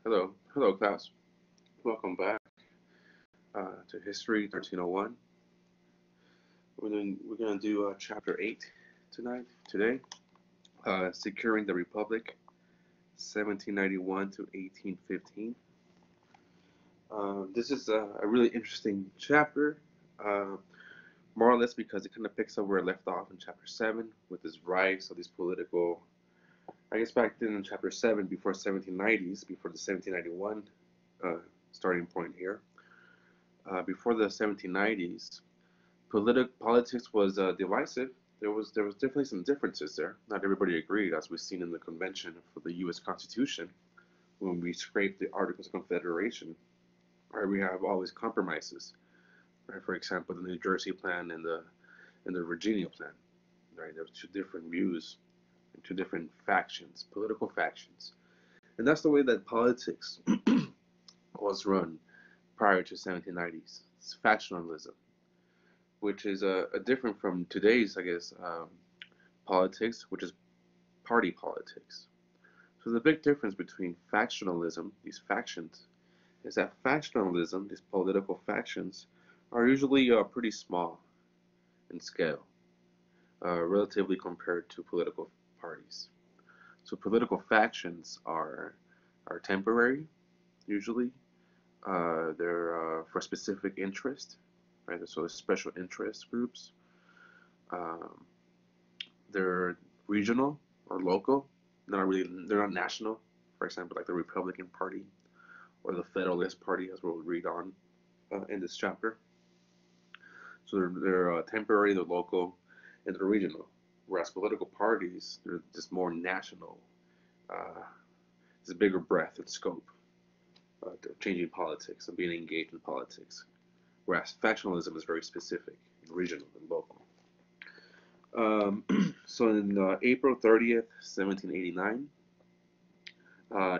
Hello, class. Welcome back to History 1301. We're gonna do Chapter 8 today. Securing the Republic, 1791 to 1815. This is a really interesting chapter, uh, more or less because it kind of picks up where it left off in Chapter 7 with this rise of these political. I guess back then in Chapter 7, before 1790s, before the 1791 uh, starting point here. Before the 1790s, politics was divisive. There was definitely some differences there. Not everybody agreed, as we've seen in the convention for the U.S. Constitution when we scraped the Articles of Confederation. Right, we have always compromises. Right, for example, the New Jersey plan and the Virginia plan. Right, there were two different views and two different factions, political factions, and that's the way that politics was run prior to 1790s. It's factionalism, which is different from today's, I guess, politics, which is party politics. So the big difference between factionalism, these factions, is that factionalism, these political factions, are usually pretty small in scale, relatively compared to political parties. So political factions are temporary, usually. They're for specific interest, right? So special interest groups. Um, they're regional or local. They're not national. For example, like the Republican Party or the Federalist Party, as we'll read on in this chapter. So they're temporary, they're local, and they're regional. Whereas political parties, they're just more national. Uh, it's a bigger breadth and scope changing politics and being engaged in politics. Whereas factionalism is very specific, and regional, and local. So in April 30th, 1789,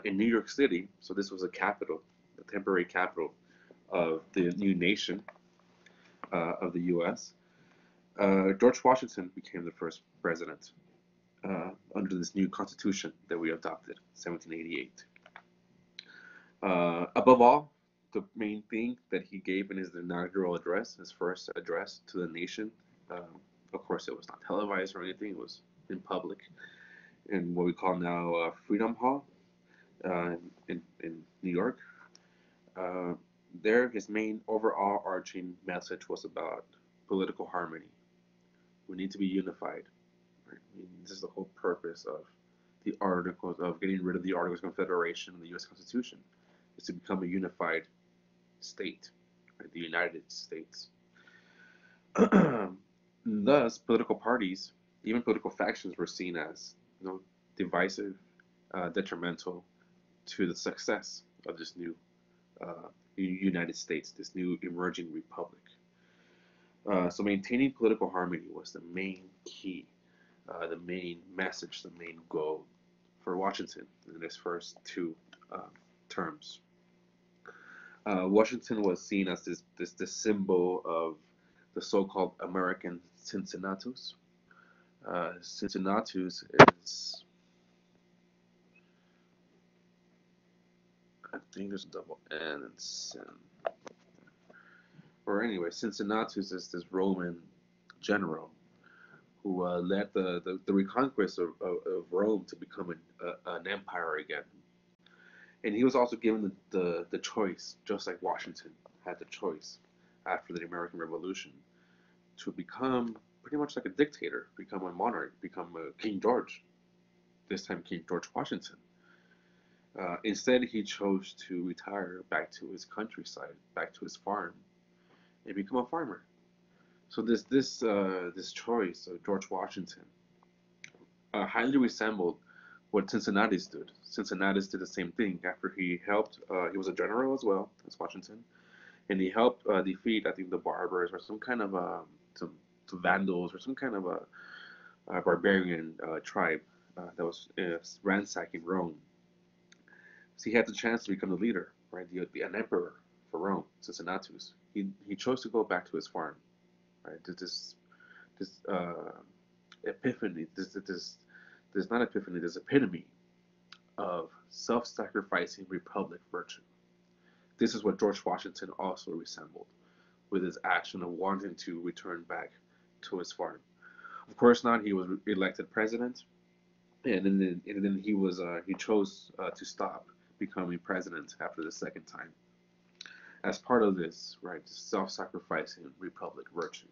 in New York City, so this was a capital, the temporary capital of the new nation of the U.S., George Washington became the first president under this new constitution that we adopted, 1788. Above all, the main thing that he gave in his inaugural address, his first address to the nation, of course, it was not televised or anything, it was in public, in what we call now Freedom Hall in New York. Uh, there, his main overall arching message was about political harmony. We need to be unified. Right? I mean, this is the whole purpose of the articles of getting rid of the Articles of Confederation in the U.S. Constitution, is to become a unified state, right? The United States. Thus, political parties, even political factions, were seen as divisive, detrimental to the success of this new United States, this new emerging republic. So maintaining political harmony was the main key, the main message, the main goal for Washington in his first two terms. Washington was seen as this symbol of the so-called American Cincinnatus. Cincinnatus is, I think there's a double N in Sin. Or anyway, Cincinnatus is this Roman general who led the reconquest of Rome to become an empire again. And he was also given the choice, just like Washington had the choice after the American Revolution, to become pretty much like a dictator, become a monarch, become a King George, this time King George Washington. Instead, he chose to retire back to his countryside, back to his farm, and become a farmer. So this choice of George Washington highly resembled what Cincinnatus did. Cincinnatus did the same thing after he helped. He was a general as well as Washington, and he helped defeat, I think, the Barbers or some kind of some Vandals or some kind of a barbarian tribe that was ransacking Rome. So he had the chance to become the leader, right? An emperor for Rome, Cincinnatus. He chose to go back to his farm, right? This epiphany, this not epiphany, this epitome of self-sacrificing republic virtue. This is what George Washington also resembled with his action of wanting to return back to his farm. Of course not. He was elected president, and then he chose to stop becoming president after the second time as part of this right self-sacrificing republic virtue.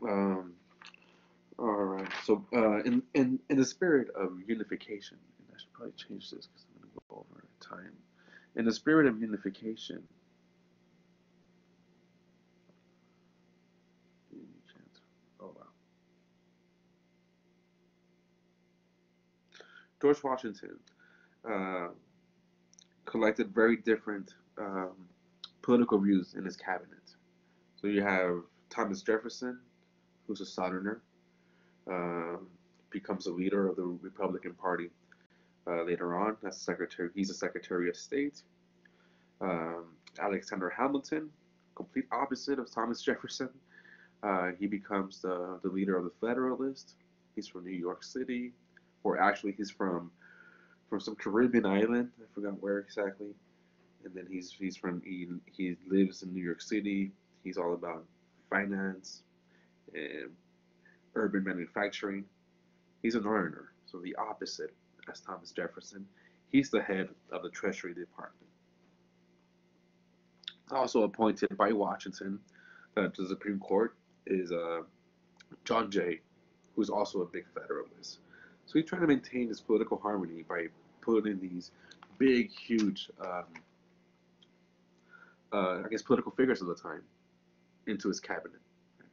um, all right. So in the spirit of unification, and I should probably change this because I'm going to go over time. In the spirit of unification, oh wow, George Washington uh, collected very different political views in his cabinet. So you have Thomas Jefferson, who's a Southerner, uh, becomes a leader of the Republican Party later on. That's secretary. He's a Secretary of State. Um, Alexander Hamilton, complete opposite of Thomas Jefferson. He becomes the leader of the Federalist. He's from New York City, or actually he's from some Caribbean island. I forgot where exactly. And then he lives in New York City. He's all about finance and urban manufacturing. He's a Northerner, so the opposite as Thomas Jefferson. He's the head of the Treasury Department. Also appointed by Washington to the Supreme Court is John Jay, who's also a big Federalist. So he's trying to maintain this political harmony by putting these big, huge, I guess, political figures of the time into his cabinet.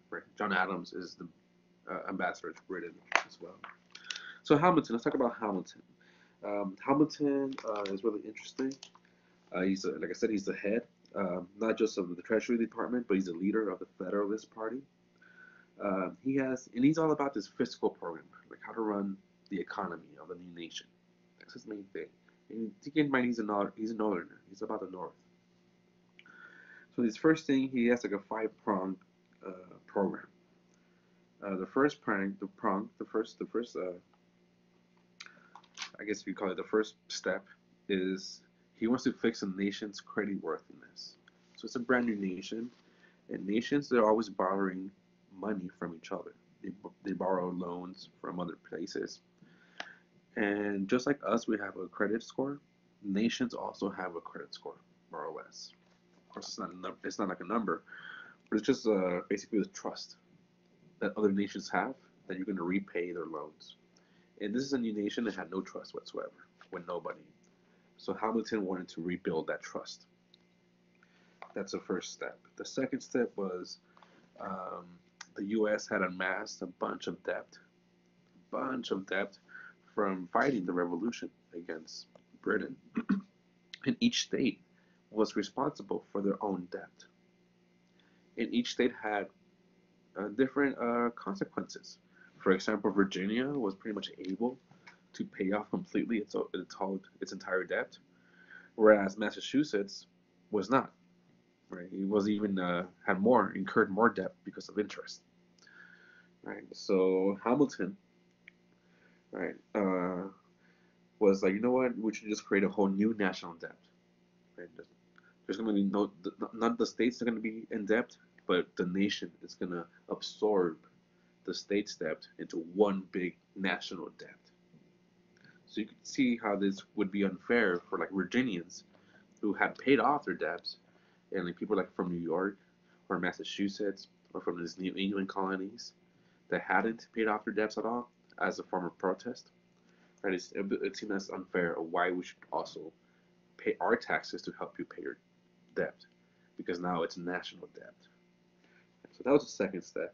Right? John Adams is the ambassador to Britain as well. So Hamilton, let's talk about Hamilton. Hamilton is really interesting. Like I said, he's the head, not just of the Treasury Department, but he's the leader of the Federalist Party. He's all about this fiscal program, like how to run the economy of a new nation. That's his main thing. And keep in mind, he's a Northerner. He's about the North. So his first thing, he has like a five-pronged program. The first I guess you call it the first step, is he wants to fix a nation's creditworthiness. So it's a brand new nation, and nations, they're always borrowing money from each other. They borrow loans from other places. And just like us, we have a credit score. Nations also have a credit score, more or less. Of course, it's not like a number, but it's just basically the trust that other nations have that you're going to repay their loans. And this is a new nation that had no trust whatsoever with nobody. So Hamilton wanted to rebuild that trust. That's the first step. The second step was the U.S. had amassed a bunch of debt from fighting the revolution against Britain. And each state was responsible for their own debt. And each state had different consequences. For example, Virginia was pretty much able to pay off completely its entire debt, whereas Massachusetts was not. Right, he was even incurred more debt because of interest. Right, so Hamilton, right, was like, you know what, we should just create a whole new national debt. Right, there's going to be not the states are going to be in debt, but the nation is going to absorb the state's debt into one big national debt. So you can see how this would be unfair for like Virginians who had paid off their debts, and like people like from New York or Massachusetts or from these New England colonies that hadn't paid off their debts at all as a form of protest. Right? It seems as unfair of why we should also pay our taxes to help you pay your debt, because now it's national debt. So that was the second step.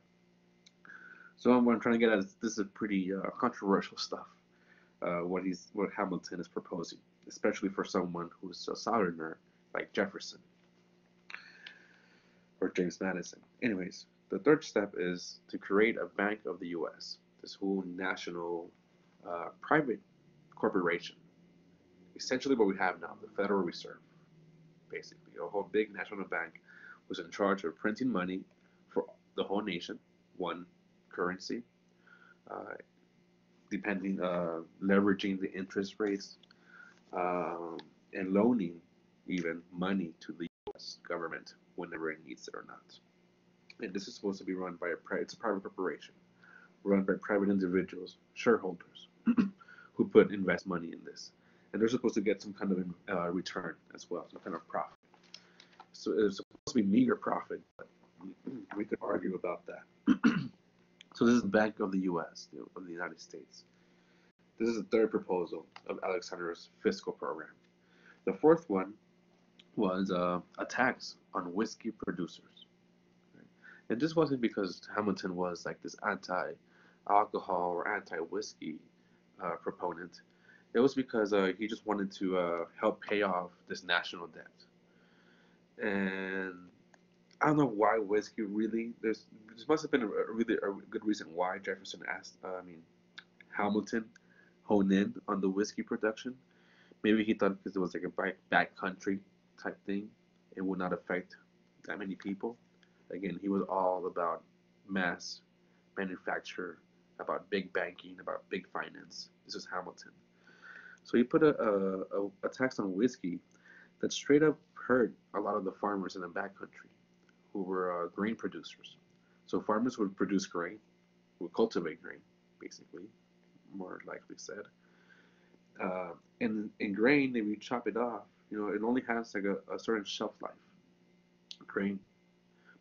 So what I'm trying to get at is this is pretty controversial stuff. What Hamilton is proposing, especially for someone who's a Southerner like Jefferson or James Madison. Anyways, the third step is to create a Bank of the U.S., this whole national private corporation. Essentially what we have now, the Federal Reserve, basically. A whole big national bank was in charge of printing money for the whole nation, one currency. depending, leveraging the interest rates, um, and loaning even money to the U.S. government whenever it needs it or not. And this is supposed to be run by it's a private corporation, run by private individuals, shareholders, who invest money in this, and they're supposed to get some kind of return as well, some kind of profit. So it's supposed to be meager profit, but we could argue about that. So this is the Bank of the U.S., of the United States. This is the third proposal of Alexander's fiscal program. The fourth one was a tax on whiskey producers. Right? And this wasn't because Hamilton was like this anti-alcohol or anti-whiskey proponent. It was because he just wanted to help pay off this national debt. And I don't know why whiskey really. There must have been a really good reason why Jefferson asked. Hamilton hone in on the whiskey production. Maybe he thought because it was like a back country type thing, it would not affect that many people. Again, he was all about mass manufacture, about big banking, about big finance. This is Hamilton. So he put a tax on whiskey that straight up hurt a lot of the farmers in the back country who were grain producers. So farmers would produce grain, would cultivate grain, basically, more likely said. And in grain, if you chop it off, it only has like a certain shelf life, grain.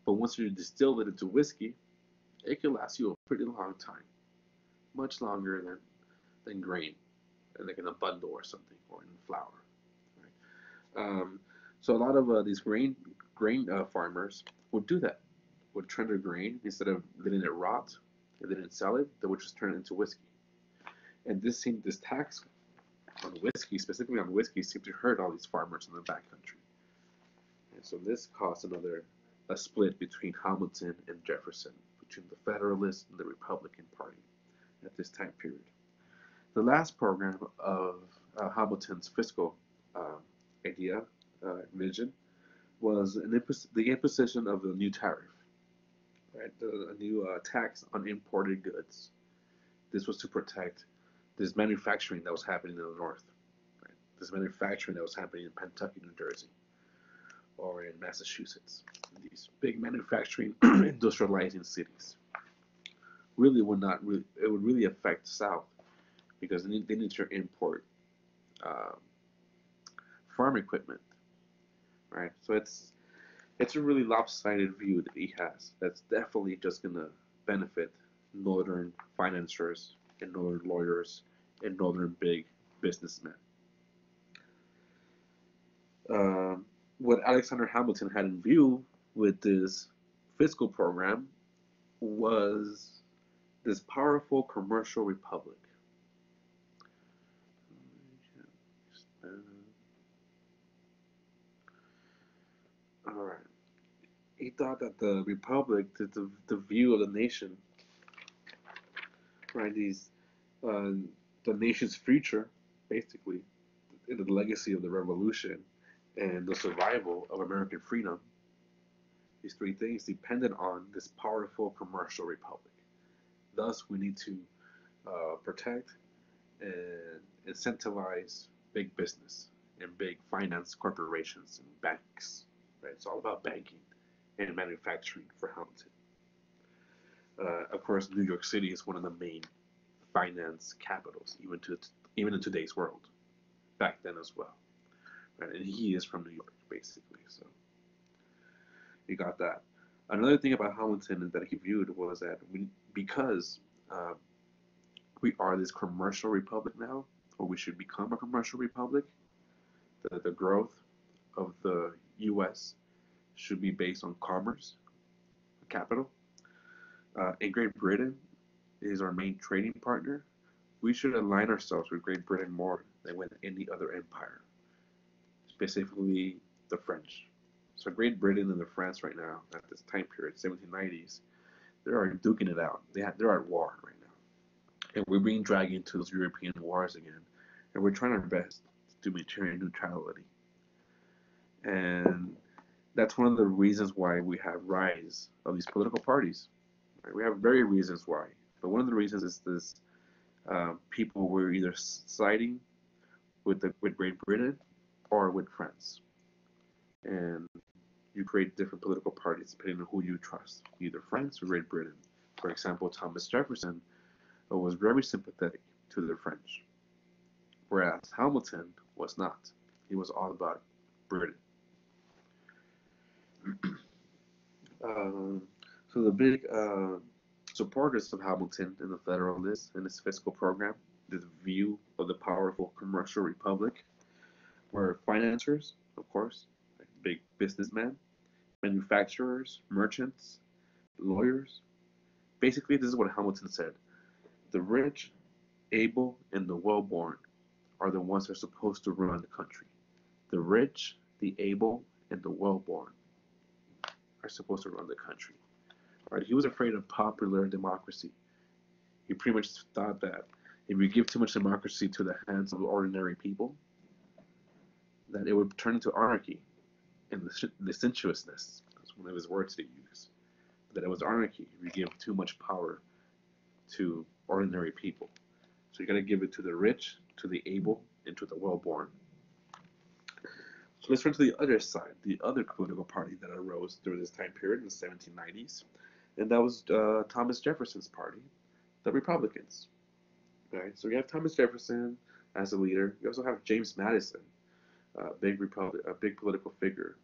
But once you distill it into whiskey, it can last you a pretty long time, much longer than grain, like in a bundle or something, or in flour. Right? So a lot of these grain farmers would do that, would turn their grain instead of letting it rot and then sell it, they would just turn it into whiskey. And this tax on whiskey, specifically on whiskey, seemed to hurt all these farmers in the backcountry. And so this caused a split between Hamilton and Jefferson, between the Federalist and the Republican Party at this time period. The last program of Hamilton's fiscal vision, was the imposition of the new tariff, right? A new tax on imported goods. This was to protect this manufacturing that was happening in the North, right? This manufacturing that was happening in Kentucky, New Jersey, or in Massachusetts. These big manufacturing, industrializing cities really would not really, it would really affect the South because they need to import farm equipment, right? So it's a really lopsided view that he has. That's definitely just gonna benefit northern financiers and northern lawyers and northern big businessmen. What Alexander Hamilton had in view with this fiscal program was this powerful commercial republic. All right. He thought that the republic, the view of the nation, right? The nation's future, basically, the legacy of the revolution and the survival of American freedom. These three things depended on this powerful commercial republic. Thus, we need to protect and incentivize big business and big finance corporations and banks. Right? It's all about banking and manufacturing for Hamilton. Of course, New York City is one of the main finance capitals, even in today's world. Back then as well, right? And he is from New York, basically. So you got that. Another thing about Hamilton that he viewed was that because we are this commercial republic now, or we should become a commercial republic, the growth of the U.S. should be based on commerce, capital. And Great Britain is our main trading partner. We should align ourselves with Great Britain more than with any other empire, specifically the French. So Great Britain and the France right now, at this time period, 1790s, they are duking it out. They're at war right now. And we're being dragged into those European wars again. And we're trying our best to maintain neutrality. And that's one of the reasons why we have rise of these political parties. Right? We have very reasons why. But one of the reasons is this people were either siding with Great Britain or with France, and you create different political parties depending on who you trust, either France or Great Britain. For example, Thomas Jefferson was very sympathetic to the French, whereas Hamilton was not. He was all about Britain. Um, so the big supporters of Hamilton and the Federalists and his fiscal program, this view of the powerful commercial republic, were financiers, of course, like big businessmen, manufacturers, merchants, lawyers. Basically, this is what Hamilton said: the rich, able, and the well-born are the ones that are supposed to run the country. The rich, the able, and the well-born are supposed to run the country. Right? He was afraid of popular democracy. He pretty much thought that if you give too much democracy to the hands of ordinary people, that it would turn into anarchy and licentiousness. That's one of his words to use. That it was anarchy if you give too much power to ordinary people. So you got to give it to the rich, to the able, and to the well-born. So let's turn to the other side, the other political party that arose during this time period in the 1790s, and that was Thomas Jefferson's party, the Republicans. Right? So you have Thomas Jefferson as a leader. You also have James Madison, a big political figure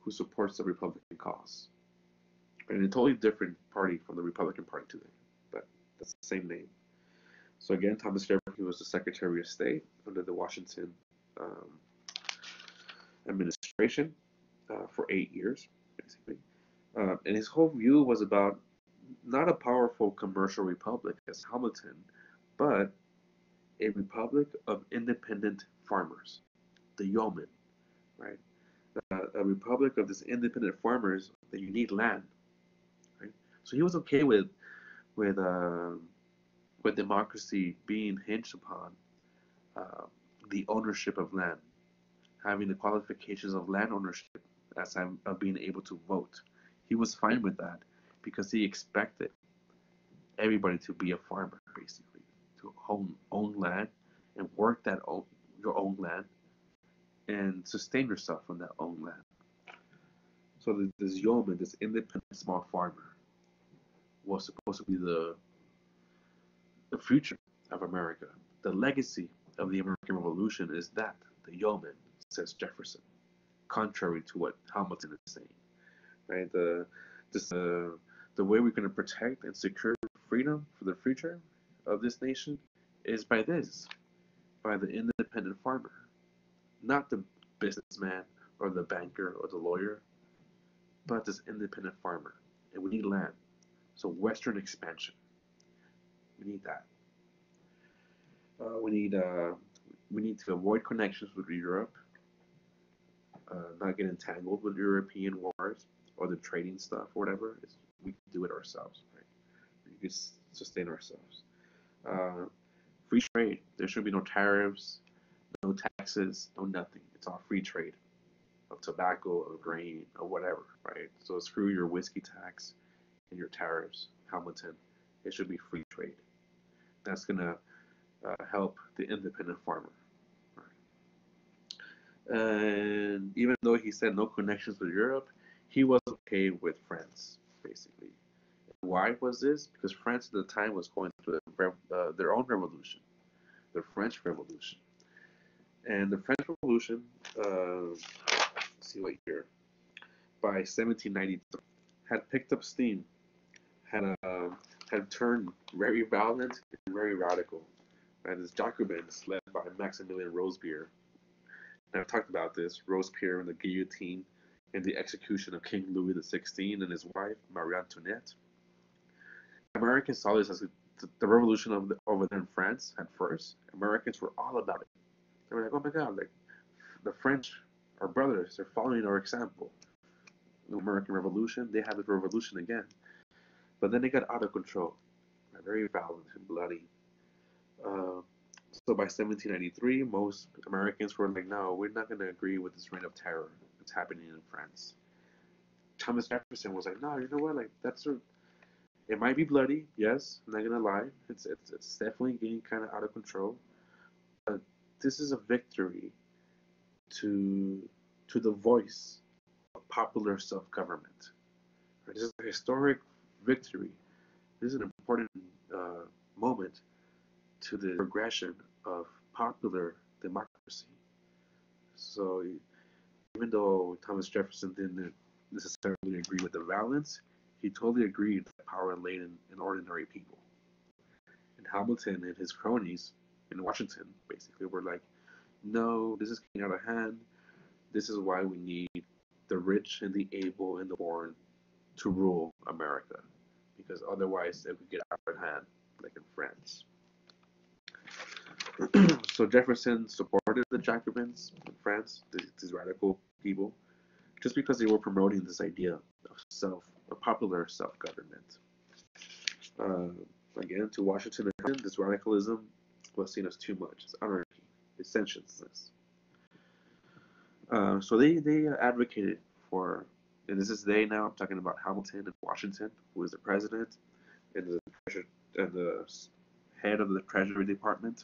who supports the Republican cause. And a totally different party from the Republican Party today, but that's the same name. So again, Thomas Jefferson was the Secretary of State under the Washington administration for 8 years, basically. And his whole view was about not a powerful commercial republic as Hamilton, but a republic of independent farmers, the yeomen, right? A republic of these independent farmers that you need land, right? So he was okay with democracy being hinged upon uh, the ownership of land, having the qualifications of land ownership as of being able to vote. He was fine with that because he expected everybody to be a farmer, basically, to own land and work your own land and sustain yourself from that own land. So this yeoman, this independent small farmer, was supposed to be the future of America. The legacy of the American Revolution is that, the yeoman, says Jefferson, contrary to what Hamilton is saying. Right? The way we're going to protect and secure freedom for the future of this nation is by the independent farmer, not the businessman or the banker or the lawyer, but this independent farmer. And we need land. So Western expansion. We need that. We need to avoid connections with Europe, not get entangled with European wars or the trading stuff or whatever. We can do it ourselves, right? We can sustain ourselves. Free trade. There should be no tariffs, no taxes, no nothing. It's all free trade of tobacco, of grain, or whatever, right? So screw your whiskey tax and your tariffs, Hamilton. It should be free trade. That's gonna help the independent farmer. Right? And even though he said no connections with Europe, he was okay with France, basically. Why was this? Because France at the time was going through their own revolution, the French Revolution. And the French Revolution, let's see what year, by 1793, had picked up steam, had turned very violent and very radical. And its Jacobins, led by Maximilian Robespierre. And I've talked about this, Robespierre and the guillotine and the execution of King Louis XVI and his wife, Marie Antoinette. Americans saw this as the revolution over there in France at first. Americans were all about it. They were like, oh my God, like the French, our brothers, they're following our example. The American Revolution, they have this revolution again. But then they got out of control, very violent and bloody. So by 1793, most Americans were like, no, we're not going to agree with this reign of terror that's happening in France. Thomas Jefferson was like, no, you know what, like It might be bloody, yes, I'm not gonna lie. It's definitely getting kind of out of control. But this is a victory to the voice of popular self-government. Right? This is a historic victory. This is an important moment to the progression of popular democracy. So even though Thomas Jefferson didn't necessarily agree with the violence, he totally agreed that power lay in ordinary people. And Hamilton and his cronies in Washington basically were like, no, this is getting out of hand. This is why we need the rich and the able and the born to rule America, because otherwise it would get out of hand, like in France. So Jefferson supported the Jacobins in France, these radical people, just because they were promoting this idea of popular self-government. Again, to Washington, this radicalism was seen as too much. It's anarchy, it's sensuousness. So they advocated for, and this is they now. I'm talking about Hamilton and Washington, who is the president and the head of the Treasury Department.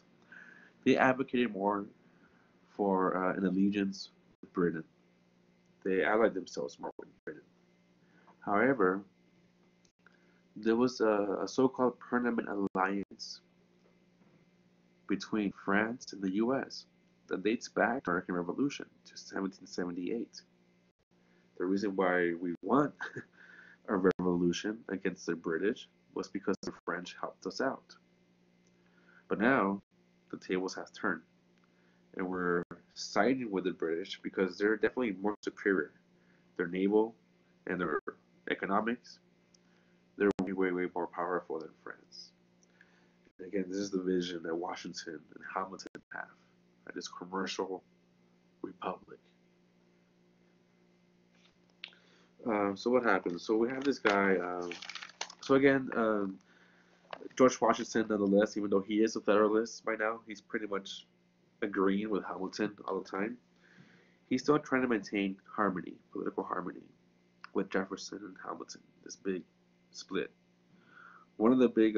They advocated more for an allegiance with Britain. They allied themselves more with Britain. However, there was a so-called permanent alliance between France and the U.S. that dates back to the American Revolution to 1778. The reason why we won a revolution against the British was because the French helped us out. But now the tables have turned, and we're siding with the British because they're definitely more superior. Their naval and their economics, they're way more powerful than France. And again, this is the vision that Washington and Hamilton have, right? This commercial republic. So what happens? So we have this guy. So again, George Washington, nonetheless, even though he is a Federalist by now, he's pretty much agreeing with Hamilton all the time. He's still trying to maintain harmony, political harmony, with Jefferson and Hamilton. This big split. One of the big,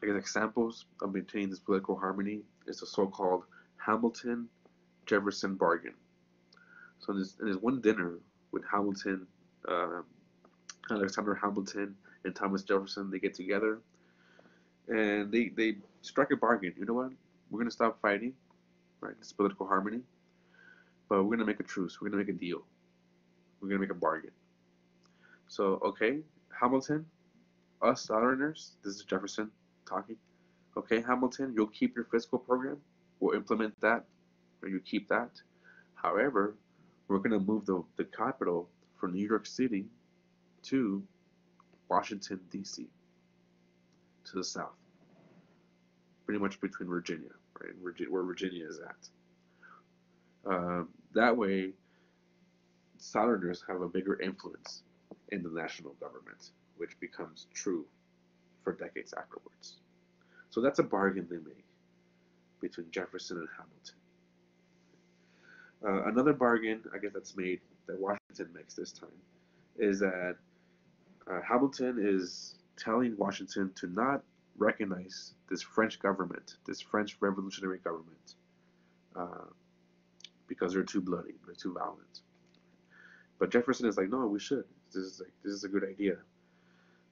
examples of maintaining this political harmony is the so-called Hamilton-Jefferson bargain. So there's one dinner with Hamilton, Alexander Hamilton and Thomas Jefferson. They get together and they strike a bargain. You know what? We're gonna stop fighting, right? It's political harmony, but we're gonna make a truce. We're gonna make a deal. We're gonna make a bargain. So okay, Hamilton, us Southerners. This is Jefferson talking. Okay, Hamilton, you'll keep your fiscal program. We'll implement that, or you keep that. However, we're going to move the capital from New York City to Washington, D.C., to the south, pretty much between Virginia, right? Where Virginia is at. That way, Southerners have a bigger influence in the national government, which becomes true for decades afterwards. So that's a bargain they make between Jefferson and Hamilton. Another bargain, I guess, that's made that Washington makes this time is that Hamilton is telling Washington to not recognize this French government, this French revolutionary government, because they're too bloody, they're too violent. But Jefferson is like, no, we should. This is a good idea.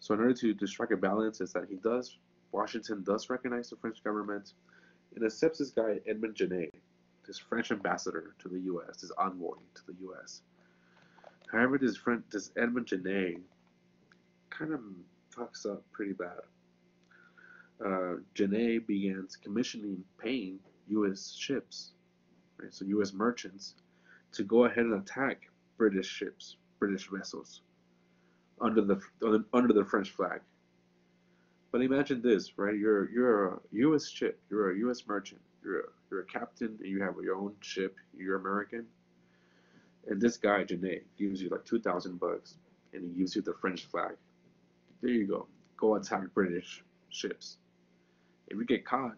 So in order to strike a balance, is that Washington does recognize the French government and accepts this guy Edmond Genet, this French ambassador to the U.S., this envoy to the U.S. However, this Edmond Genet kind of fucks up pretty bad. Genet begins paying U.S. ships, right, so U.S. merchants, to go ahead and attack British ships, British vessels, under the French flag. But imagine this, right? You're a U.S. ship, you're a U.S. merchant, you're a captain, and you have your own ship. You're American, and this guy Genet gives you like $2,000, and he gives you the French flag. There you go. Go attack British ships. If you get caught,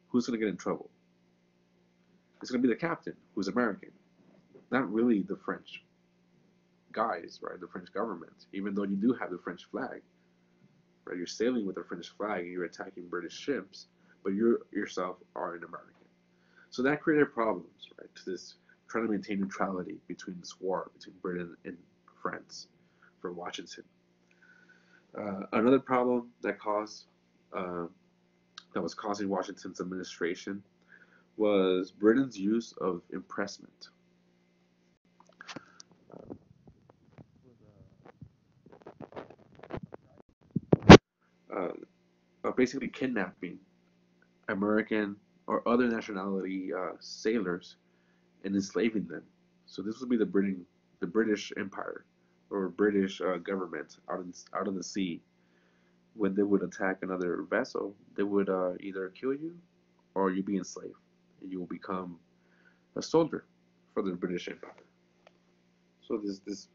who's gonna get in trouble? It's gonna be the captain, who's American, not really the French. guise, right? The French government, even though you do have the French flag, right? You're sailing with the French flag and you're attacking British ships, but you yourself are an American. So that created problems, right? To this trying to maintain neutrality between this war between Britain and France for Washington. Another problem that was causing Washington's administration was Britain's use of impressment. Basically kidnapping American or other nationality sailors and enslaving them. So this would be the British Empire or British government out in the sea. When they would attack another vessel, they would either kill you or you be enslaved, and you will become a soldier for the British Empire. So this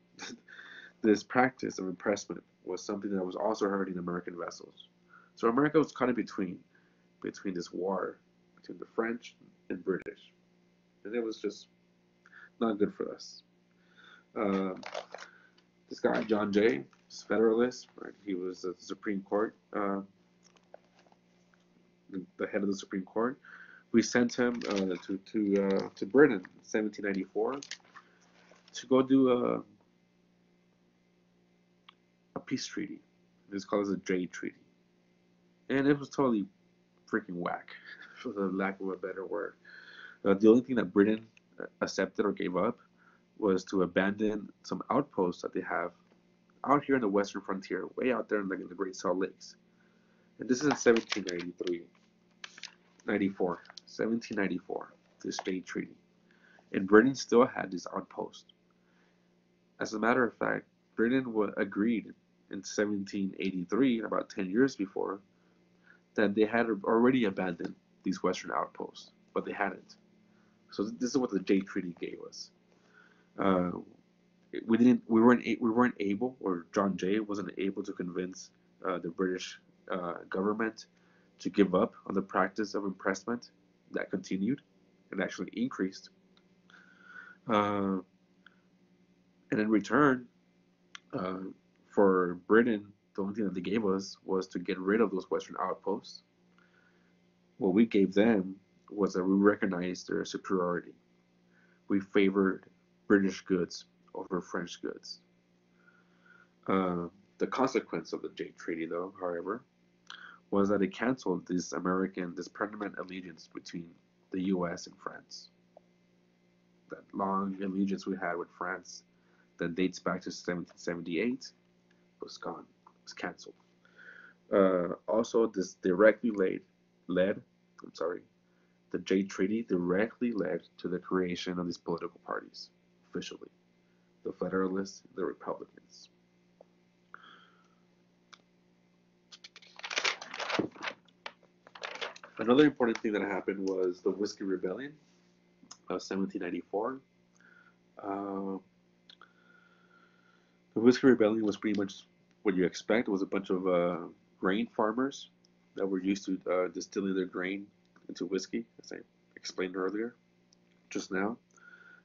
this practice of impressment was something that was also hurting American vessels. So America was caught in between this war between the French and British, and it was just not good for us. Um, this guy John Jay, Federalist, right? He was the Supreme Court, the head of the Supreme Court. We sent him to Britain in 1794 to go do a peace treaty. It's called the Jay Treaty, and it was totally freaking whack, for the lack of a better word. The only thing that Britain accepted or gave up was to abandon some outposts that they have out here in the western frontier, way out there in the Great Salt Lakes. And this is in 1793, 94, 1794, this Jay Treaty. And Britain still had this outpost. As a matter of fact, Britain agreed in 1783, about 10 years before, that they had already abandoned these western outposts, but they hadn't. So this is what the Jay Treaty gave us. We weren't able, or John Jay wasn't able to convince the British government to give up on the practice of impressment that continued and actually increased. And in return, for Britain, the only thing that they gave us was to get rid of those Western outposts. What we gave them was that we recognized their superiority. We favored British goods over French goods. The consequence of the Jay Treaty, though, however, was that it canceled this permanent allegiance between the U.S. and France. That long allegiance we had with France that dates back to 1778 was gone, was canceled. Also, this the Jay Treaty directly led to the creation of these political parties, officially, the Federalists, the Republicans. Another important thing that happened was the Whiskey Rebellion of 1794. The Whiskey Rebellion was pretty much what you expect. It was a bunch of grain farmers that were used to distilling their grain into whiskey, as I explained earlier, just now.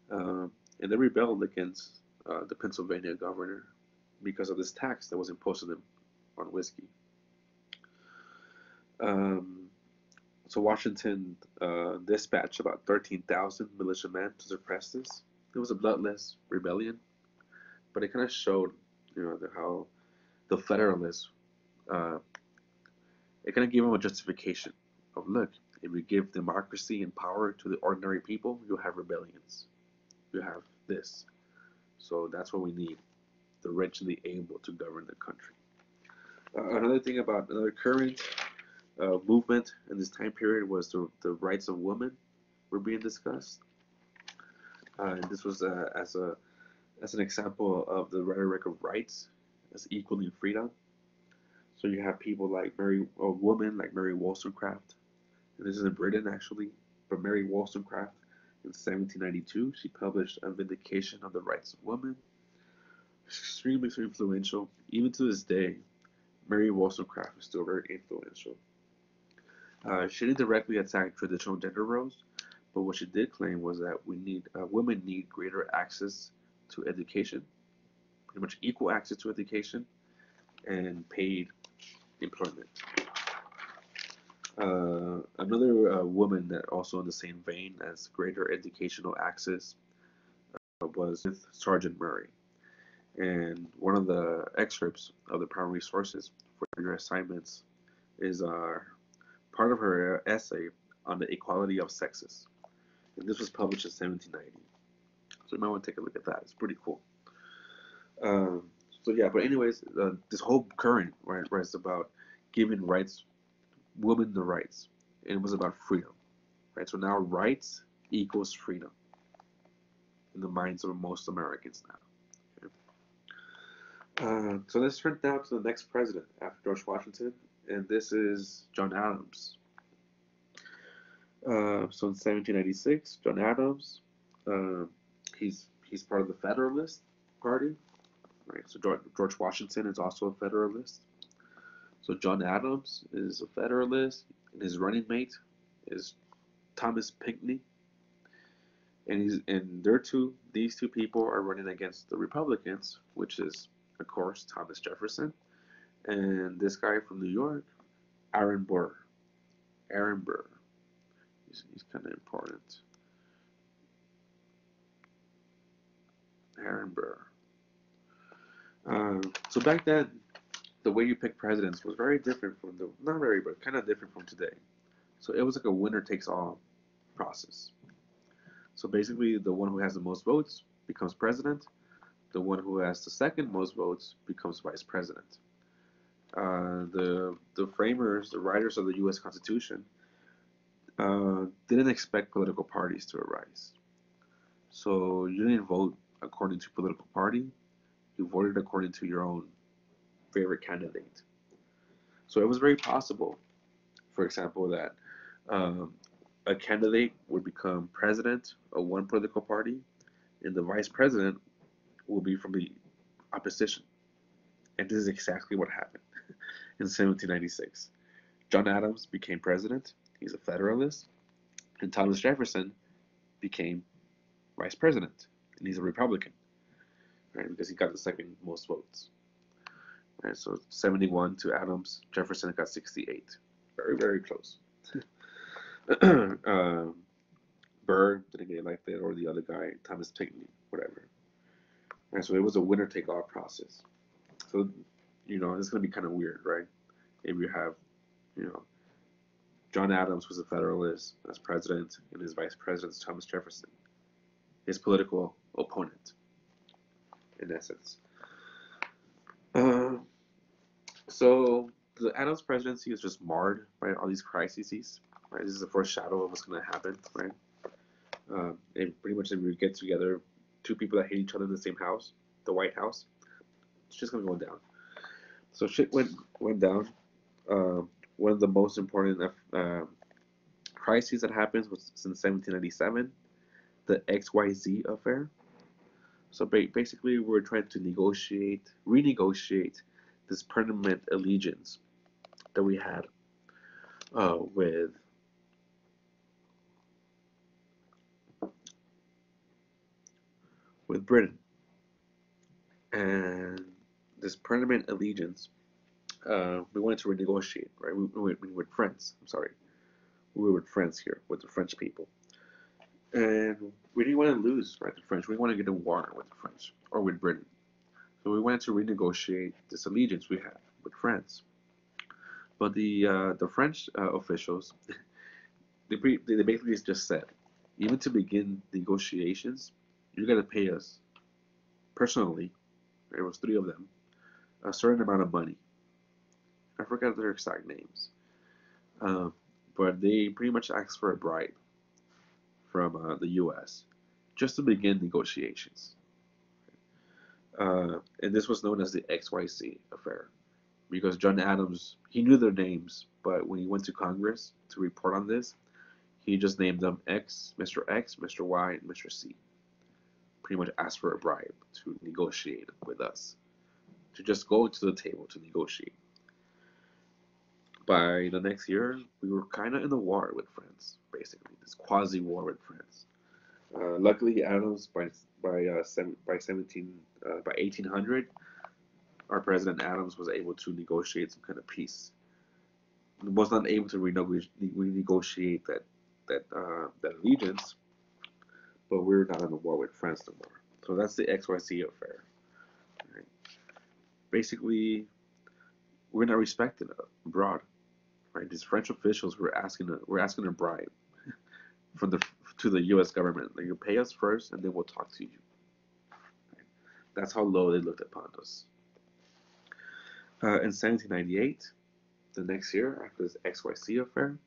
And they rebelled against the Pennsylvania governor because of this tax that was imposed on them on whiskey. So Washington dispatched about 13,000 militiamen to suppress this. It was a bloodless rebellion, but it kind of showed, how the Federalists, it kind of gave them a justification of, look, if we give democracy and power to the ordinary people, you'll have rebellions. You have this. So that's what we need, the rich and the able to govern the country. Another current movement in this time period was the rights of women were being discussed. And this was as an example of the rhetoric of rights as equaling freedom. So you have people like a woman like Mary Wollstonecraft, and this is in Britain actually, but Mary Wollstonecraft in 1792, she published A Vindication of the Rights of Women. Extremely influential. Even to this day, Mary Wollstonecraft is still very influential. She didn't directly attack traditional gender roles, but what she did claim was that women need greater access to education pretty much equal access to education and paid employment. Another woman that also in the same vein as greater educational access was Sergeant Murray. And one of the excerpts of the primary sources for your assignments is part of her essay on the equality of sexes. And this was published in 1790. So you might want to take a look at that. It's pretty cool. So yeah, but anyways, this whole current, right, was about giving women the rights. And it was about freedom, right? So now rights equals freedom in the minds of most Americans now. So let's turn now to the next president after George Washington, and this is John Adams. So in 1796, John Adams, he's part of the Federalist Party, right? So George Washington is also a Federalist. So John Adams is a Federalist, and his running mate is Thomas Pinckney, and these two people are running against the Republicans, which is of course Thomas Jefferson, and this guy from New York, Aaron Burr. He's kind of important. Aaron Burr. So back then, the way you pick presidents was very different from not very, but kind of different from today. So it was like a winner takes all process. So basically, the one who has the most votes becomes president. The one who has the second most votes becomes vice president. The framers, the writers of the U.S. Constitution, didn't expect political parties to arise. So you didn't vote according to political party. You voted according to your own favorite candidate. So it was very possible, for example, that a candidate would become president of one political party, and the vice president will be from the opposition. And this is exactly what happened in 1796. John Adams became president. He's a Federalist. And Thomas Jefferson became vice president. And he's a Republican, right? Because he got the second most votes. Right, so 71 to Adams. Jefferson got 68. Very, very close. Burr didn't get elected, or the other guy, Thomas Pinckney, whatever. And so it was a winner-take-all process. So, it's going to be kind of weird, right? If you have, John Adams was a Federalist as president, and his vice president is Thomas Jefferson, his political opponent, in essence. So the Adams presidency is just marred by all these crises, right? This is the foreshadow of what's going to happen, right? And pretty much if we get together, two people that hate each other in the same house, the White House, it's just going to go down. So shit went down. One of the most important crises that happens was in 1797, the Xyz Affair. So basically, we're trying to renegotiate this permanent allegiance that we had with Britain. And this permanent allegiance, we wanted to renegotiate, right? We were with friends. We were with friends here, with the French people. And we didn't want to lose, right, the French. We didn't want to get in war with the French or with Britain. So we wanted to renegotiate this allegiance we had with France. But the French officials, they basically just said, even to begin negotiations, you got to pay us personally. There was 3 of them, a certain amount of money. I forgot their exact names, but they pretty much asked for a bribe from the U.S. just to begin negotiations. And this was known as the Xyz Affair, because John Adams, he knew their names, but when he went to Congress to report on this, he just named them Mr. X, Mr. Y, and Mr. C. Pretty much asked for a bribe to negotiate with us, to just go to the table to negotiate. By the next year, we were kind of in a war with France, basically, this quasi-war with France. Luckily, Adams by 1800, our President Adams was able to negotiate some kind of peace. Was not able to renegotiate that allegiance, but we're not in a war with France no more. So that's the XYZ affair. Right? Basically, we're not respected abroad. Right? These French officials were asking a bribe from to the U.S. government. Like, you pay us first, and then we'll talk to you. Right? That's how low they looked upon us. In 1798, the next year after this XYZ affair,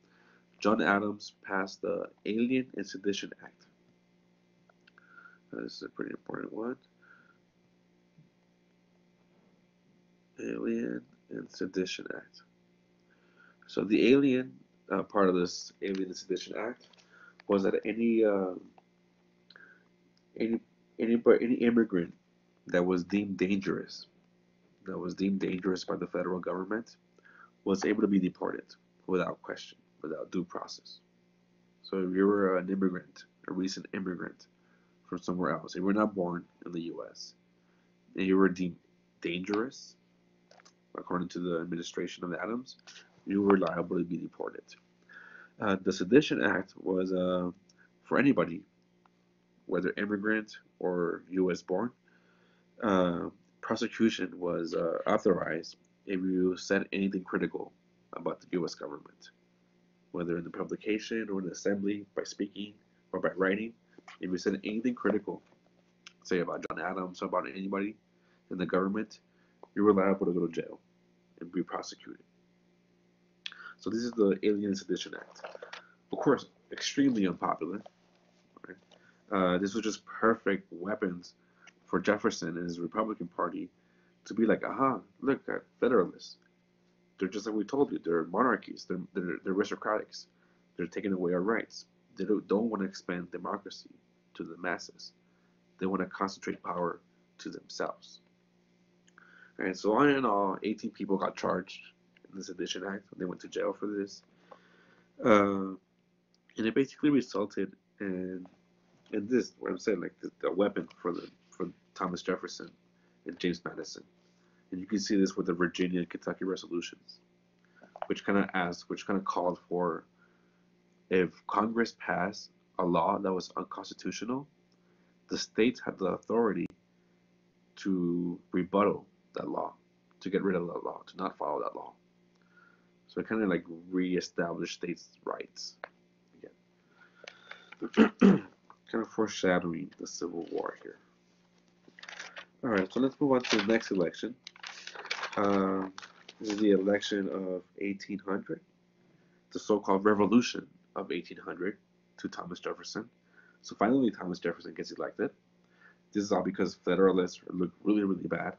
John Adams passed the Alien and Sedition Act. This is a pretty important one. Alien and Sedition Act. So the alien part of this Alien and Sedition Act was that any immigrant that was deemed dangerous by the federal government was able to be deported without question, without due process. So if you were an immigrant, a recent immigrant from somewhere else, if you were not born in the U.S., and you were deemed dangerous, according to the administration of Adams, you were liable to be deported. The Sedition Act was for anybody, whether immigrant or U.S. born. Prosecution was authorized if you said anything critical about the U.S. government, whether in the publication or in the assembly, by speaking or by writing. If you said anything critical, say about John Adams or about anybody in the government, you were liable to go to jail and be prosecuted. So this is the Alien and Sedition Act. Of course, extremely unpopular. Right? This was just perfect weapons for Jefferson and his Republican Party to be like, aha, look at Federalists. They're just like we told you. They're monarchies. They're aristocrats. They're taking away our rights. They don't want to expand democracy to the masses. They want to concentrate power to themselves. All right, so on and all, 18 people got charged in the Sedition Act. They went to jail for this. And it basically resulted in this, what I'm saying, like the weapon for Thomas Jefferson and James Madison. And you can see this with the Virginia and Kentucky resolutions, which kind of called for, if Congress passed a law that was unconstitutional, the states had the authority to rebuttal that law, to get rid of that law, to not follow that law. So it kind of like re-established states' rights again. Kind of foreshadowing the Civil War here. All right, so let's move on to the next election. This is the election of 1800, the so-called Revolution of 1800 to Thomas Jefferson. So finally, Thomas Jefferson gets elected. This is all because Federalists look really, really bad.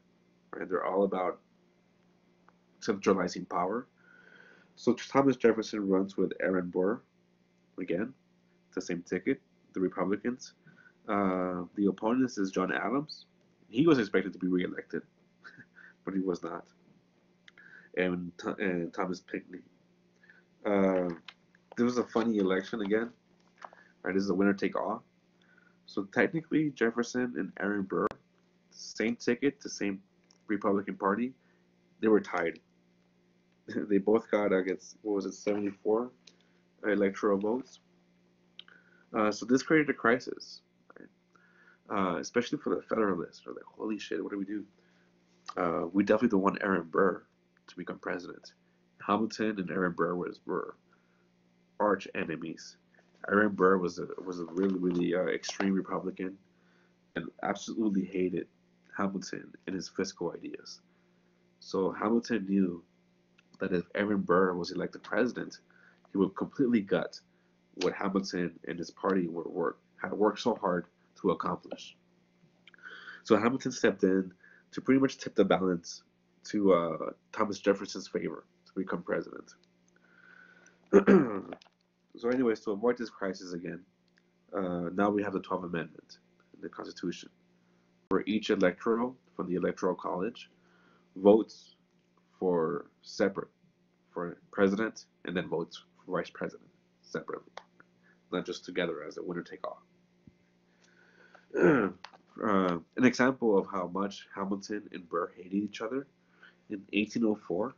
Right? They're all about centralizing power. So Thomas Jefferson runs with Aaron Burr again, the same ticket, the Republicans. The opponent is John Adams. He was expected to be reelected, but he was not. And Thomas Pinckney. This was a funny election again. Right, this is a winner take all. So technically, Jefferson and Aaron Burr, same ticket, the same Republican Party, they were tied. They both got, I guess, 74 electoral votes. So this created a crisis, right? Especially for the Federalists. They're like, holy shit, what do we do? We definitely don't want Aaron Burr to become president. Hamilton and Aaron Burr were arch enemies. Aaron Burr was a really, really extreme Republican and absolutely hated Hamilton and his fiscal ideas. So Hamilton knew that if Aaron Burr was elected president, he would completely gut what Hamilton and his party had worked so hard to accomplish. So Hamilton stepped in to pretty much tip the balance to Thomas Jefferson's favor to become president. So anyways, to avoid this crisis again, now we have the 12th Amendment in the Constitution, where each electoral from the Electoral College votes for president and then votes for vice president separately, not just together as a winner take all. An example of how much Hamilton and Burr hated each other. In 1804,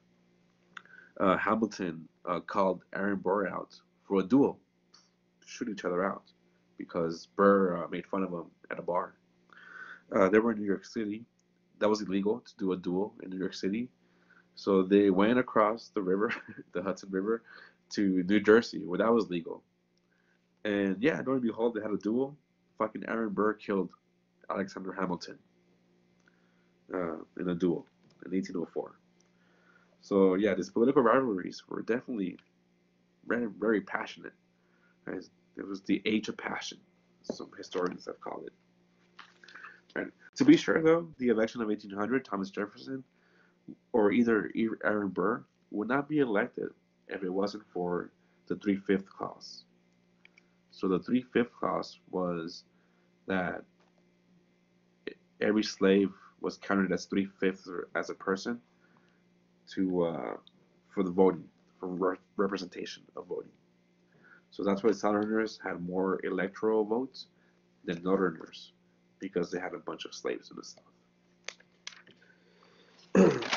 Hamilton called Aaron Burr out for a duel, shoot each other out, because Burr made fun of him at a bar. They were in New York City. That was illegal to do a duel in New York City. So they went across the river, the Hudson River, to New Jersey, where that was legal. And yeah, lo and behold, they had a duel. Fucking Aaron Burr killed Alexander Hamilton in a duel in 1804. So yeah, these political rivalries were definitely very, very passionate. Right? It was the age of passion, some historians have called it. Right? To be sure, though, the election of 1800, Thomas Jefferson or either Aaron Burr would not be elected if it wasn't for the 3/5 clause. So the 3/5 clause was that every slave was counted as 3/5 as a person to for the voting, for representation of voting. So that's why Southerners had more electoral votes than Northerners, because they had a bunch of slaves in the South.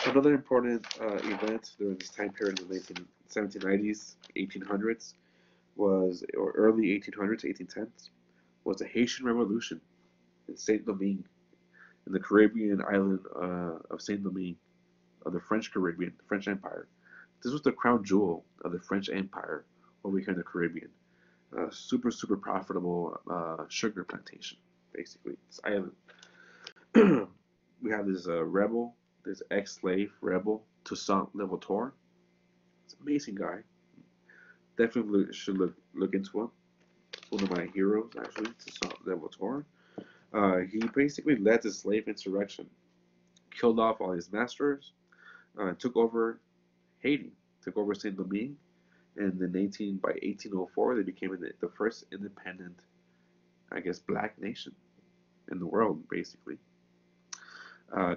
Another important event during this time period in the 1790s, 1800s, or early 1800s, 1810s, was the Haitian Revolution in Saint Domingue, in the Caribbean island of Saint Domingue, of the French Caribbean, the French Empire. This was the crown jewel of the French Empire over here in the Caribbean. Super, super profitable sugar plantation, basically. This island. We have this rebel, this ex-slave rebel, Toussaint Louverture. It's an amazing guy. Definitely should look into him. One of my heroes, actually, Toussaint Louverture. He basically led the slave insurrection, killed off all his masters, took over Haiti, took over Saint Domingue, and then by 1804 they became the first independent, I guess, black nation in the world, basically.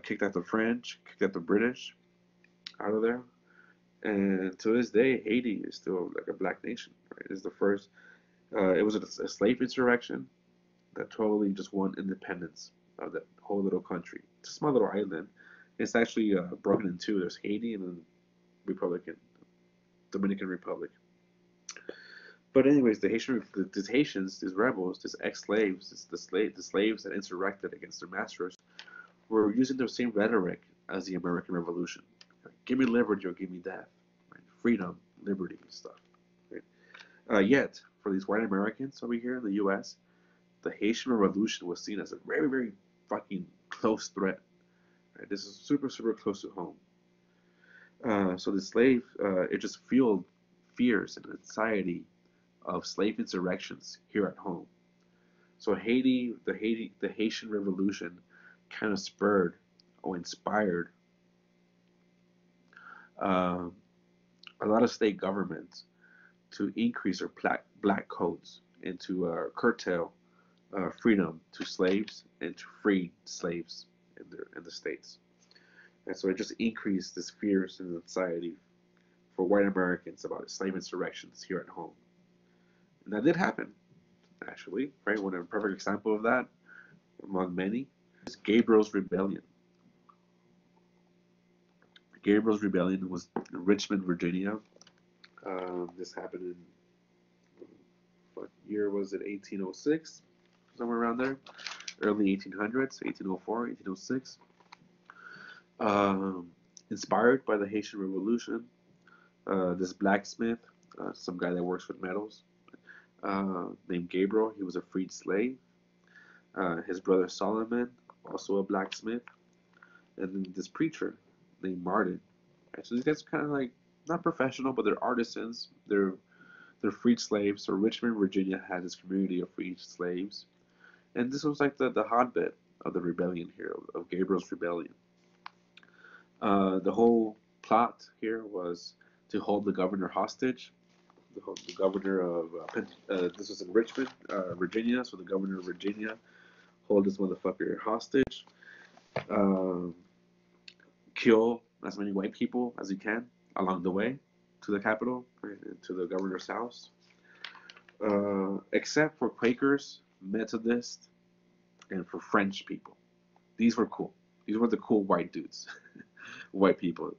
Kicked out the French, kicked out the British out of there, and to this day Haiti is still like a black nation. Right? It's the first. It was a slave insurrection that totally just won independence of that whole little country. It's a small little island. It's actually broken in two. There's Haiti and then Dominican Republic. But anyways, these Haitians, these rebels, these ex-slaves, the slaves that insurrected against their masters, were using the same rhetoric as the American Revolution. Right? Give me liberty or give me death. Right? Freedom, liberty, and stuff. Right? Yet, for these white Americans over here in the U.S., the Haitian Revolution was seen as a very, very fucking close threat. Right? This is super, super close to home. So the slave, it just fueled fears and anxiety of slave insurrections here at home. So the Haitian Revolution kind of spurred or inspired a lot of state governments to increase their black codes and to curtail freedom to slaves and to free slaves in the states. And so it just increased this fears and anxiety for white Americans about slave insurrections here at home. And that did happen, actually, right? One perfect example of that, among many, is Gabriel's Rebellion. Gabriel's Rebellion was in Richmond, Virginia. This happened in, what year was it? 1806, somewhere around there. Early 1800s, 1804, 1806. Inspired by the Haitian Revolution, this blacksmith, some guy that works with metals, named Gabriel, he was a freed slave. His brother Solomon, also a blacksmith, and then this preacher named Martin. Right, so these guys are kind of like not professional, but they're artisans. They're freed slaves. So Richmond, Virginia, had this community of freed slaves, and this was like the hotbed of the rebellion here, of Gabriel's Rebellion. The whole plot here was to hold the governor hostage. The governor of this was in Richmond, Virginia. So the governor of Virginia hold this motherfucker hostage, kill as many white people as he can along the way to the capital, right, to the governor's house, except for Quakers, Methodists, and for French people. These were cool. These were the cool white dudes, white people,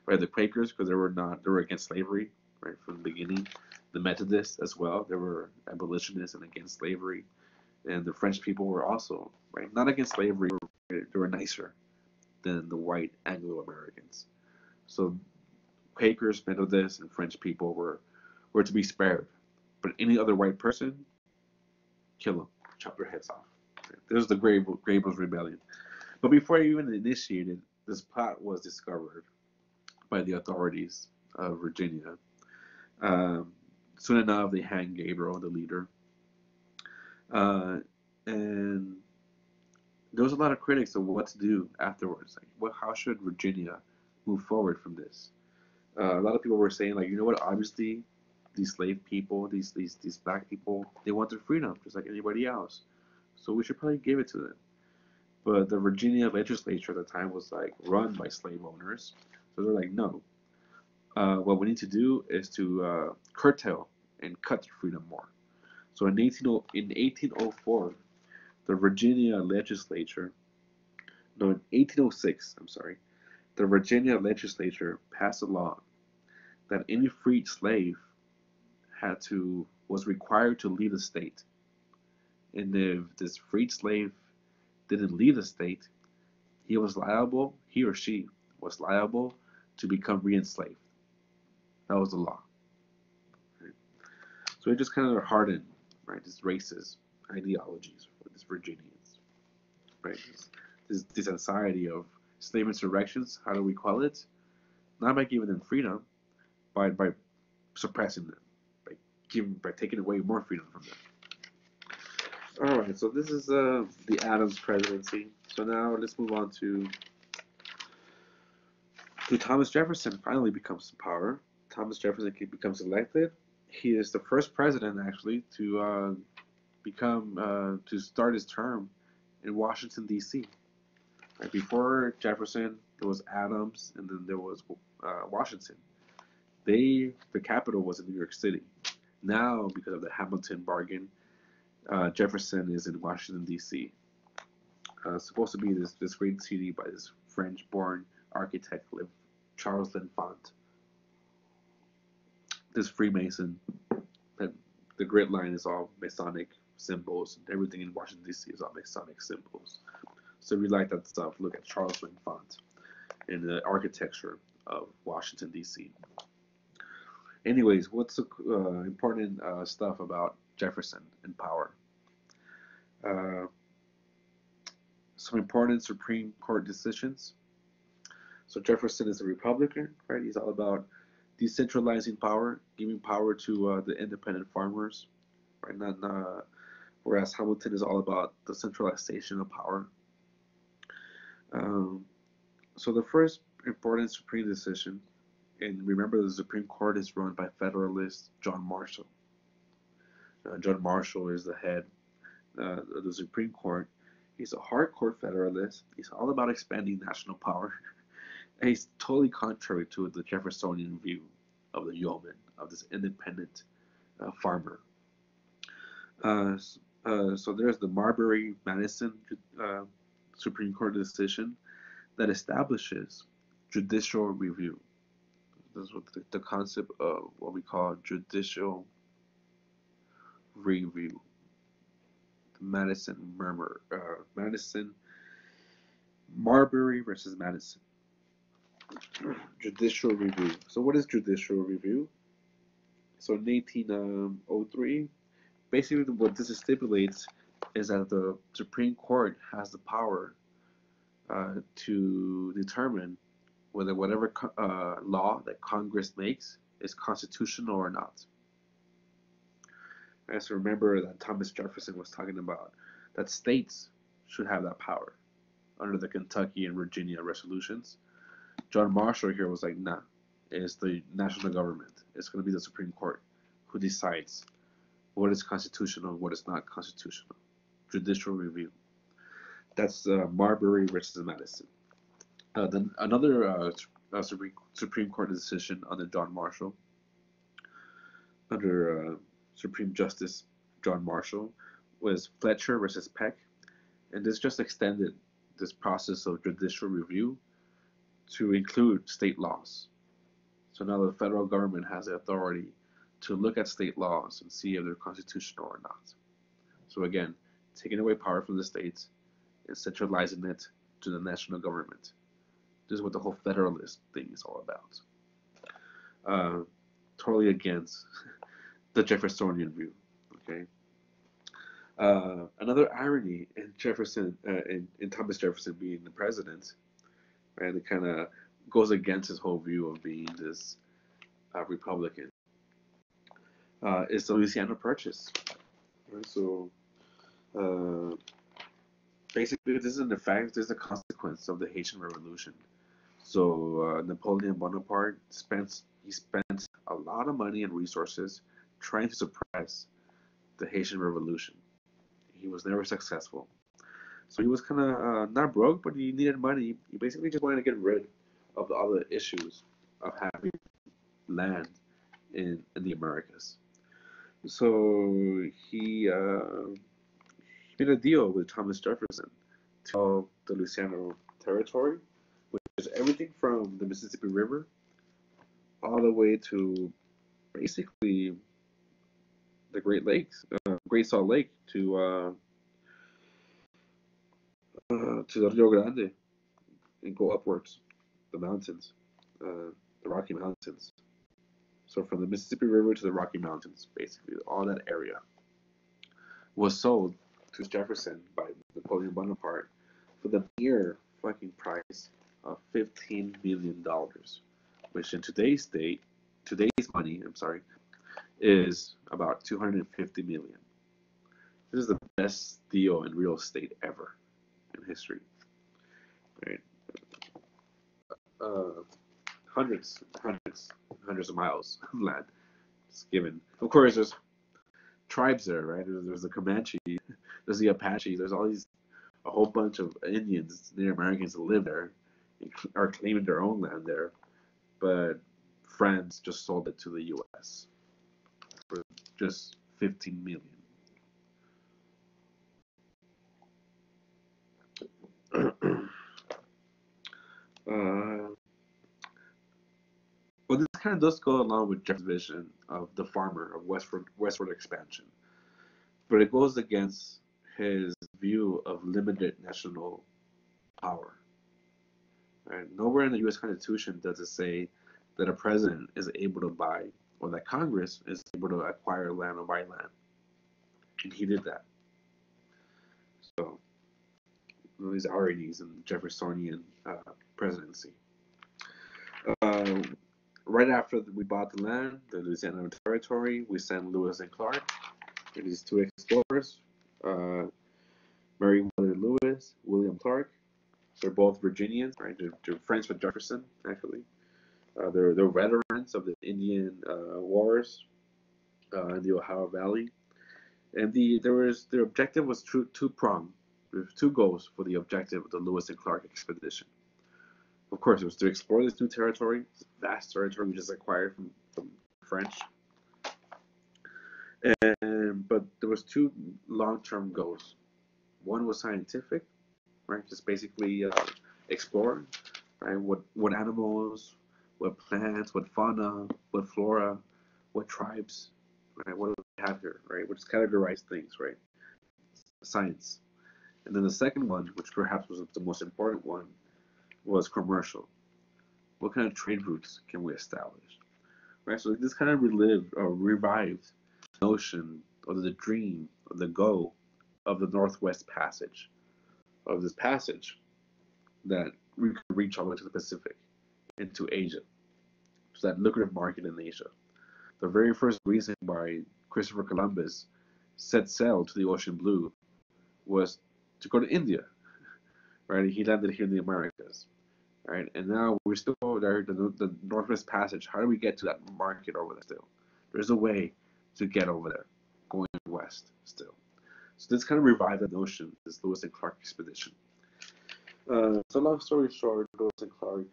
right? The Quakers, because they were against slavery, right, from the beginning. The Methodists as well, they were abolitionists and against slavery. And the French people were also, right, not against slavery. They were nicer than the white Anglo-Americans. So Quakers, Methodists, and French people were to be spared. But any other white person, kill them, chop their heads off. This was the Greybull's Rebellion. But before I even initiated, this plot was discovered by the authorities of Virginia. Soon enough, they hanged Gabriel, the leader. And there was a lot of critics of what to do afterwards. Like, how should Virginia move forward from this? A lot of people were saying, like, you know what? Obviously, these slave people, these black people, they want their freedom just like anybody else. So we should probably give it to them. But the Virginia legislature at the time was like run by slave owners, so they're like, no. What we need to do is to curtail and cut their freedom more. So in 1804, the Virginia legislature, no, in 1806, I'm sorry, the Virginia legislature passed a law that any freed slave was required to leave the state. And if this freed slave didn't leave the state, he or she was liable to become re-enslaved. That was the law. Right? So it just kind of hardened, right, these racist ideologies for these Virginians, right? This anxiety of slave insurrections, how do we call it? Not by giving them freedom, but by suppressing them, by taking away more freedom from them. All right, so this is the Adams presidency. So now let's move on to Thomas Jefferson finally becomes in power. Thomas Jefferson becomes elected. He is the first president actually to to start his term in Washington D.C. Right before Jefferson, there was Adams, and then there was Washington. The capital was in New York City. Now, because of the Hamilton bargain, Jefferson is in Washington D.C. Supposed to be this great city by this French-born architect Charles L'Enfant. This Freemason, that the grid line is all Masonic symbols, and everything in Washington D.C. is all Masonic symbols. So if you like that stuff, look at Charles L'Enfant and the architecture of Washington D.C. Anyways, what's the important stuff about Jefferson and power? Some important Supreme Court decisions. So Jefferson is a Republican, right? He's all about decentralizing power, giving power to the independent farmers, right? Whereas Hamilton is all about the centralization of power. So the first important Supreme decision, and remember the Supreme Court is run by Federalist John Marshall. John Marshall is the head of the Supreme Court. He's a hardcore Federalist. He's all about expanding national power. And he's totally contrary to the Jeffersonian view of the yeoman, of this independent farmer. So there's the Marbury-Madison Supreme Court decision that establishes judicial review. This is what the concept of what we call judicial review. The Marbury versus Madison. Judicial review. So what is judicial review? So in 1803, basically what this stipulates is that the Supreme Court has the power to determine whether whatever law that Congress makes is constitutional or not. I also remember that Thomas Jefferson was talking about that states should have that power under the Kentucky and Virginia resolutions. John Marshall here was like, nah, it's the national government. It's going to be the Supreme Court who decides what is constitutional and what is not constitutional. Judicial review. That's Marbury versus Madison. Then another Supreme Court decision under John Marshall, under Supreme Justice John Marshall, was Fletcher versus Peck. And this just extended this process of judicial review to include state laws. So now the federal government has the authority to look at state laws and see if they're constitutional or not. So again, taking away power from the states and centralizing it to the national government. This is what the whole Federalist thing is all about. Totally against the Jeffersonian view. Okay. Another irony in Jefferson, in Thomas Jefferson being the president, right? It kind of goes against his whole view of being this Republican. Is the Louisiana Purchase. Right? So basically, this is an effect. This is a consequence of the Haitian Revolution. So Napoleon Bonaparte spent a lot of money and resources trying to suppress the Haitian Revolution. He was never successful. So he was kind of not broke, but he needed money. He basically just wanted to get rid of the other issues of having land in the Americas. So he made a deal with Thomas Jefferson to develop the Louisiana Territory, which is everything from the Mississippi River all the way to basically the Great Lakes, Great Salt Lake to the Rio Grande and go upwards, the mountains, the Rocky Mountains. So from the Mississippi River to the Rocky Mountains, basically all that area was sold to Jefferson by Napoleon Bonaparte for the mere fucking price of $15 million, which in today's money, is about $250 million. This is the best deal in real estate ever in history. Right? Hundreds of miles of land just given. Of course, there's tribes there, right? There's the Comanche, there's the Apache, there's a whole bunch of Indians, Native Americans that live there, and are claiming their own land there, but France just sold it to the U.S. for just $15 million. Well, this kind of does go along with Jeff's vision of the farmer of westward expansion, but it goes against his view of limited national power. Right? Nowhere in the U.S. Constitution does it say that a president is able to buy, or that Congress is able to acquire land or buy land, and he did that. So, these ironies in the Jeffersonian presidency. Right after we bought the land, the Louisiana Territory, we sent Lewis and Clark, and these two explorers, Meriwether Lewis, William Clark. They're both Virginians, right? They're friends with Jefferson, actually. They're veterans of the Indian Wars in the Ohio Valley, and their objective was two-pronged, with two goals for the objective of the Lewis and Clark expedition. Of course, it was to explore this new territory, this vast territory we just acquired from the French. But there was two long-term goals. One was scientific, right? Just basically explore, right? What animals, what plants, what fauna, what flora, what tribes, right? What do we have here, right? We'll just categorize things, right? Science. And then the second one, which perhaps was the most important one, was commercial. What kind of trade routes can we establish? Right? So this kind of relived or revived the notion or the dream or the goal of the Northwest Passage, of this passage that we could reach all the way to the Pacific, into Asia. So that lucrative market in Asia. The very first reason why Christopher Columbus set sail to the ocean blue was to go to India. Right? He landed here in the Americas. Right? And now we're still there, the Northwest Passage. How do we get to that market over there still? There's a way to get over there, going west still. So this kind of revived the notion, this Lewis and Clark expedition. So long story short, Lewis and Clark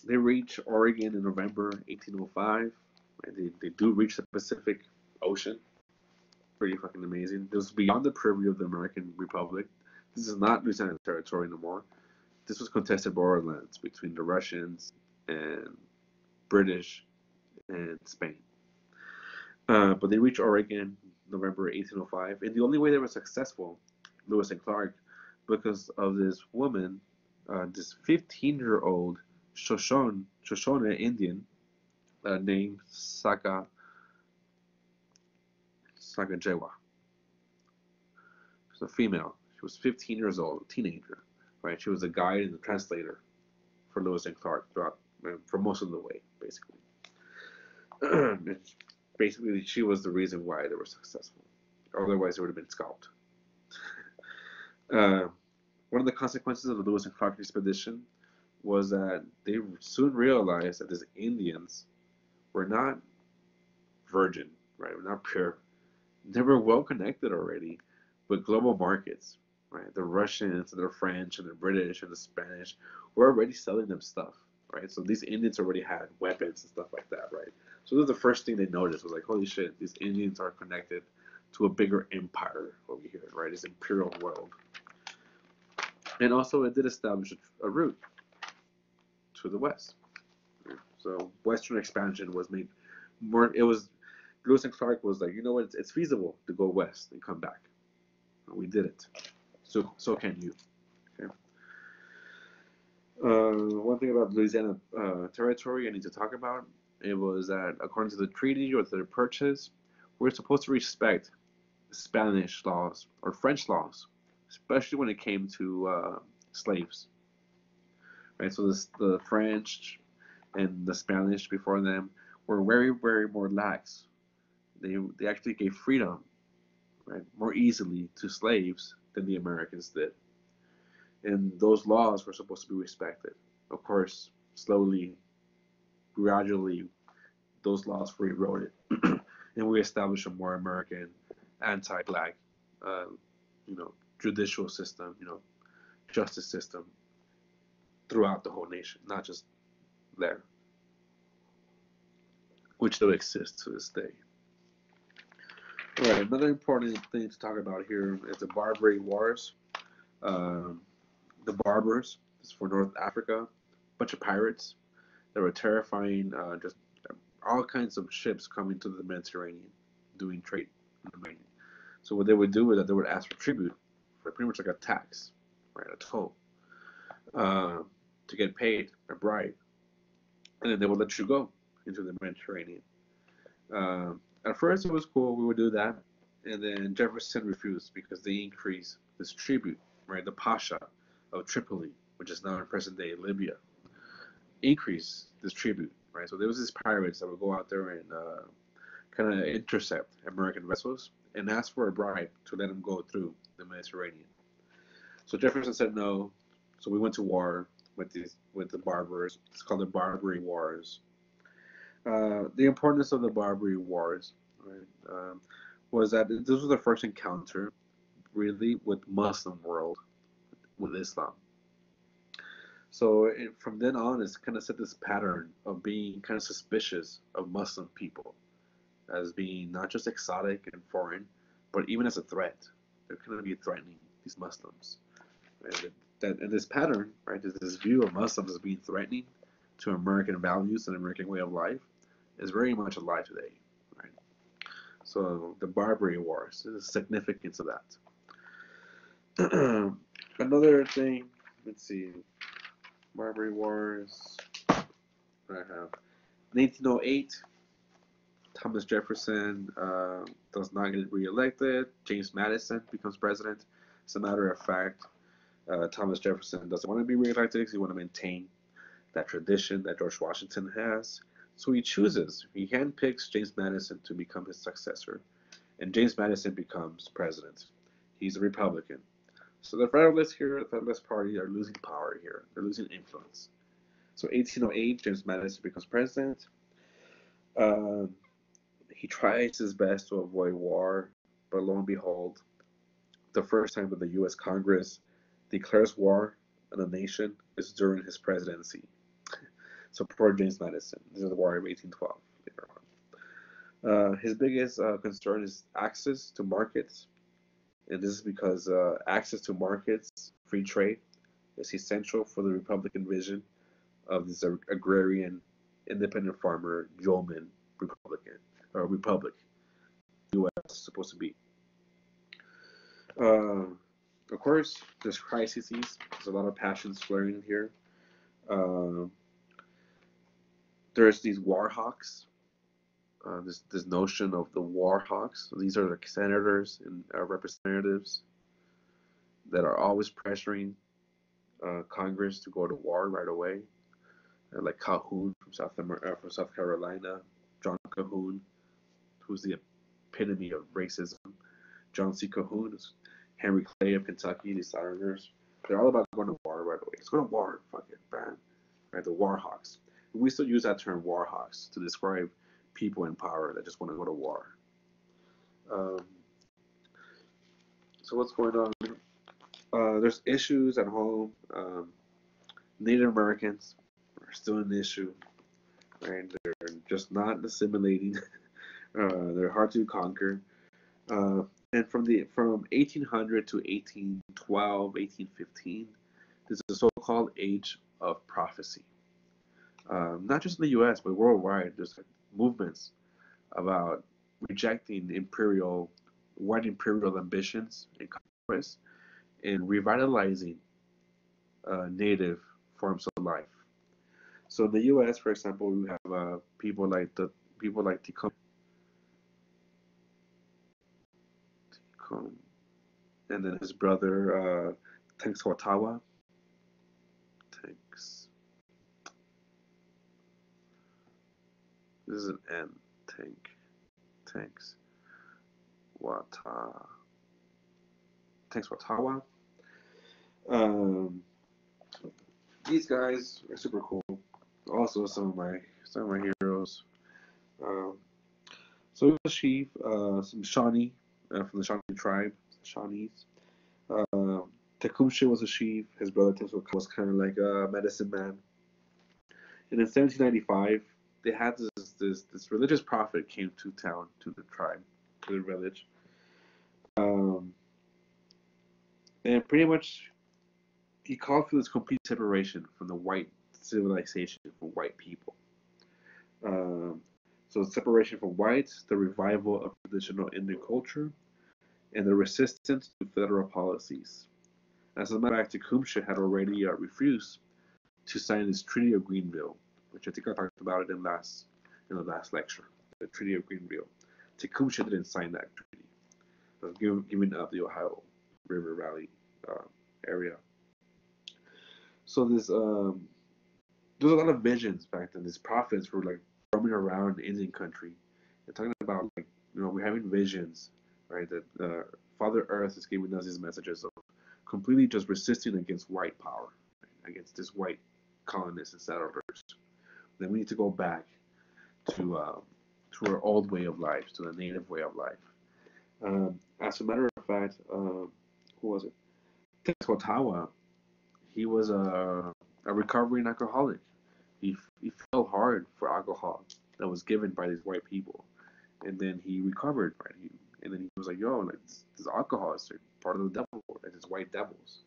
they reach Oregon in November 1805. And they do reach the Pacific ocean. Pretty fucking amazing. It was beyond the purview of the American Republic. This is not Louisiana Territory no more. This was contested borderlands between the Russians and British and Spain. But they reached Oregon November 1805, and the only way they were successful, Lewis and Clark, because of this woman, this 15-year-old Shoshone Indian named Sacagawea. She's a female. She was 15 years old, a teenager, right? She was a guide and a translator for Lewis and Clark throughout, for most of the way, basically. Basically, she was the reason why they were successful. Otherwise, they would have been scalped. One of the consequences of the Lewis and Clark expedition was that they soon realized that these Indians were not virgin, right? Were not pure. They were well connected already with global markets, right? The Russians and the French and the British and the Spanish were already selling them stuff, right? So these Indians already had weapons and stuff like that, right? So this was the first thing they noticed, was like, holy shit, these Indians are connected to a bigger empire over here, right? This imperial world. And also it did establish a route to the west. So Western expansion was made more, Lewis and Clark was like, you know what, it's feasible to go west and come back. And we did it. So can you. Okay. One thing about Louisiana Territory I need to talk about, it was that according to the treaty or the purchase, we're supposed to respect Spanish laws or French laws, especially when it came to slaves. Right, so the French and the Spanish before them were very, very more lax. They actually gave freedom, right, more easily to slaves than the Americans did. And those laws were supposed to be respected. Of course, slowly, gradually, those laws were eroded. And we established a more American, anti-black, judicial system, justice system throughout the whole nation, not just there, which still exists to this day. All right, another important thing to talk about here is the Barbary Wars. The Barbers, this is for North Africa, a bunch of pirates that were terrifying, just all kinds of ships coming to the Mediterranean, doing trade in the Mediterranean. So what they would do is that they would ask for tribute, for pretty much like a tax, right, a toll, to get paid, a bribe, and then they would let you go into the Mediterranean. At first it was cool, we would do that, and then Jefferson refused because they increased this tribute, right, the Pasha of Tripoli, which is now in present-day Libya, increased this tribute, right? So there was these pirates that would go out there and kind of intercept American vessels and ask for a bribe to let them go through the Mediterranean. So Jefferson said no, so we went to war with the Barbers. It's called the Barbary Wars. The importance of the Barbary Wars, right, was that this was the first encounter, really, with Muslim world, with Islam. So from then on, it's kind of set this pattern of being kind of suspicious of Muslim people as being not just exotic and foreign, but even as a threat. They're going to be threatening these Muslims. Right? And this pattern, right, this view of Muslims as being threatening to American values and American way of life is very much alive today. Right? So the Barbary Wars, there's a significance of that. Another thing, let's see, Barbary Wars, I have 1908, Thomas Jefferson does not get reelected. James Madison becomes president. As a matter of fact, Thomas Jefferson doesn't want to be reelected because he wants to maintain that tradition that George Washington has. So he handpicks James Madison to become his successor. And James Madison becomes president. He's a Republican. So the Federalists here, the Federalist Party, are losing power here. They're losing influence. So 1808, James Madison becomes president. He tries his best to avoid war, but lo and behold, the first time that the U.S. Congress declares war on a nation is during his presidency. So poor James Madison. This is the War of 1812 later His biggest concern is access to markets, and this is because access to markets, free trade, is essential for the Republican vision of this agrarian, independent farmer, yeoman Republican or Republic. U.S. is supposed to be. Uh, of course, there's crises. There's a lot of passions flaring here. Uh, there's these war hawks. This notion of the war hawks. These are the senators and representatives that are always pressuring Congress to go to war right away. Like Calhoun from South Carolina, John Calhoun, who's the epitome of racism. John C. Calhoun, Henry Clay of Kentucky, these Southerners. They're all about going to war right away. Let's go to war, fuck it, man. Right, the war hawks. We still use that term war hawks to describe people in power that just want to go to war. Um, so what's going on? There's issues at home. Native Americans are still an issue, right? They're just not assimilating. They're hard to conquer. And from 1800 to 1812, 1815, there's a so-called age of prophecy. Not just in the U.S., but worldwide. There's movements about rejecting white imperial ambitions and conquest, and revitalizing native forms of life. So in the U.S., for example, we have people like Tecum, and then his brother Tenskwatawa. This is an N. Tenskwatawa. These guys are super cool. Also, some of my heroes. So he was a chief, some Shawnee from the Shawnee tribe, Shawnees. Tecumseh was a chief. His brother Tenskwatawa was kind of like a medicine man. And in 1795, they had this religious prophet came to town, to the tribe, to the village, and pretty much he called for this complete separation from the white civilization, from white people. So separation from whites, the revival of traditional Indian culture, and the resistance to federal policies. As a matter of fact, Tecumseh had already refused to sign this Treaty of Greenville, which I think I talked about it in the last lecture. The Treaty of Greenville. Tecumseh didn't sign that treaty, giving up the Ohio River Valley area. So there's a lot of visions back then. These prophets were like roaming around Indian country and talking about, like, we're having visions, right? That Father Earth is giving us these messages of completely just resisting against white power, right? Against this white colonists and settlers. Then we need to go back to our old way of life, to the native way of life. As a matter of fact, who was it? Tenskwatawa. He was a recovering alcoholic. He fell hard for alcohol that was given by these white people, and then he recovered, right? And then he was like, "Yo, like this alcohol is part of the devil, like these white devils."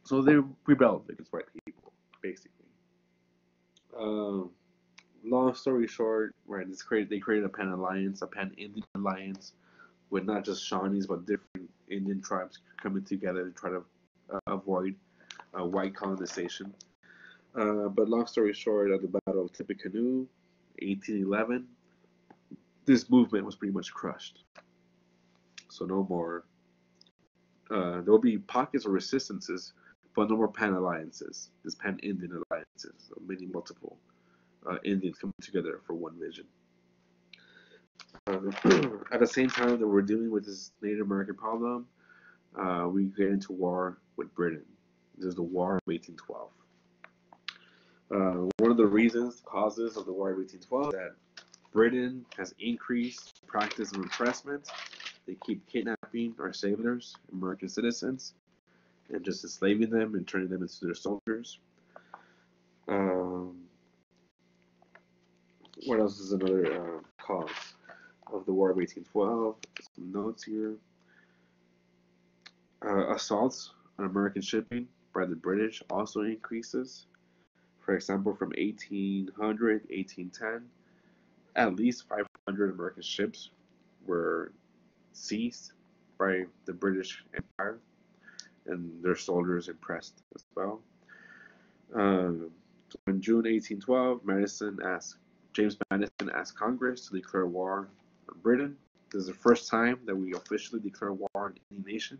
So they rebelled against white people, basically. Long story short, right? They created a pan-Indian alliance, with not just Shawnees but different Indian tribes coming together to try to avoid white colonization. But long story short, at the Battle of Tippecanoe, 1811, this movement was pretty much crushed. So no more. There will be pockets of resistances, but no more pan-alliances. This pan-Indian alliances, so many multiple Indians coming together for one vision. At the same time that we're dealing with this Native American problem, we get into war with Britain. There's the War of 1812. One of the causes of the War of 1812 is that Britain has increased practice of impressment. They keep kidnapping our sailors, American citizens, and just enslaving them and turning them into their soldiers. What else is another cause of the War of 1812? Some notes here. Assaults on American shipping by the British also increases. For example, from 1800 to 1810, at least 500 American ships were seized by the British Empire and their soldiers impressed as well. So in June 1812, James Madison asked Congress to declare war on Britain. This is the first time that we officially declare war on any nation.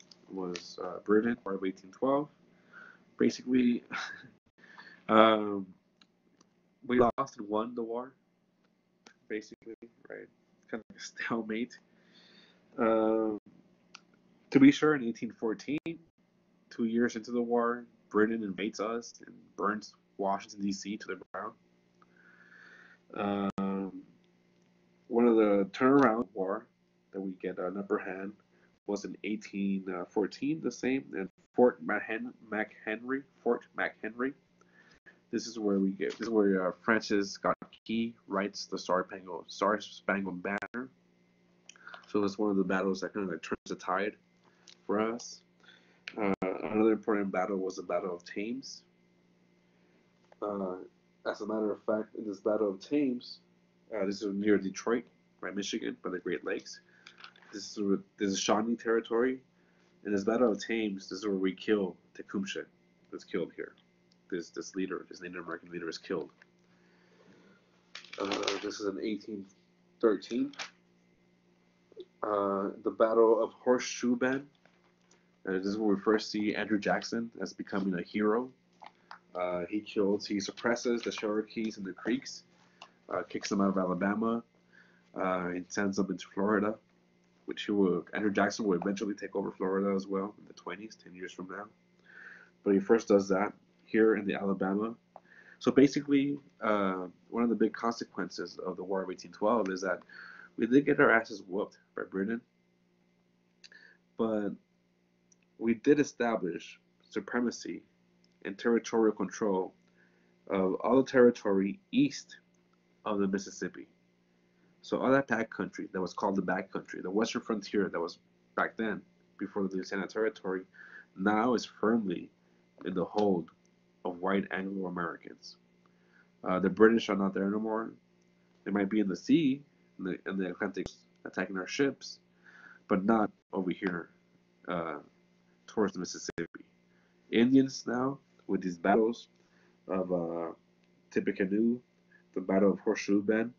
It was Britain, War of 1812. Basically, we lost and won the war. Basically, right? Kind of like a stalemate. To be sure, in 1814, 2 years into the war, Britain invades us and burns Washington, D.C. to the ground. One of the turnaround war that we get an upper hand was in 1814, the same, and Fort McHenry. This is where Francis Scott Key writes the Star Spangled Banner. So it's one of the battles that kind of like turns the tide for us. Another important battle was the Battle of Thames. As a matter of fact, in this Battle of Thames, this is near Detroit, right, Michigan, by the Great Lakes. This is Shawnee Territory. In this Battle of Thames, this is where we kill Tecumseh. That's killed here. This leader, this Native American leader, is killed. This is in 1813. The Battle of Horseshoe Bend. This is where we first see Andrew Jackson as becoming a hero. He suppresses the Cherokees and the Creeks, kicks them out of Alabama, and sends them into Florida, which Andrew Jackson will eventually take over Florida as well in the 20s, 10 years from now. But he first does that here in the Alabama. So basically, one of the big consequences of the War of 1812 is that we did get our asses whooped by Britain, but we did establish supremacy and territorial control of all the territory east of the Mississippi. So all that back country that was called the back country, the western frontier that was back then, before the Louisiana Territory, now is firmly in the hold of white Anglo-Americans. The British are not there anymore. They might be in the sea, in the Atlantic, attacking our ships, but not over here towards the Mississippi. Indians now, with these battles of Tippecanoe, the Battle of Horseshoe Bend,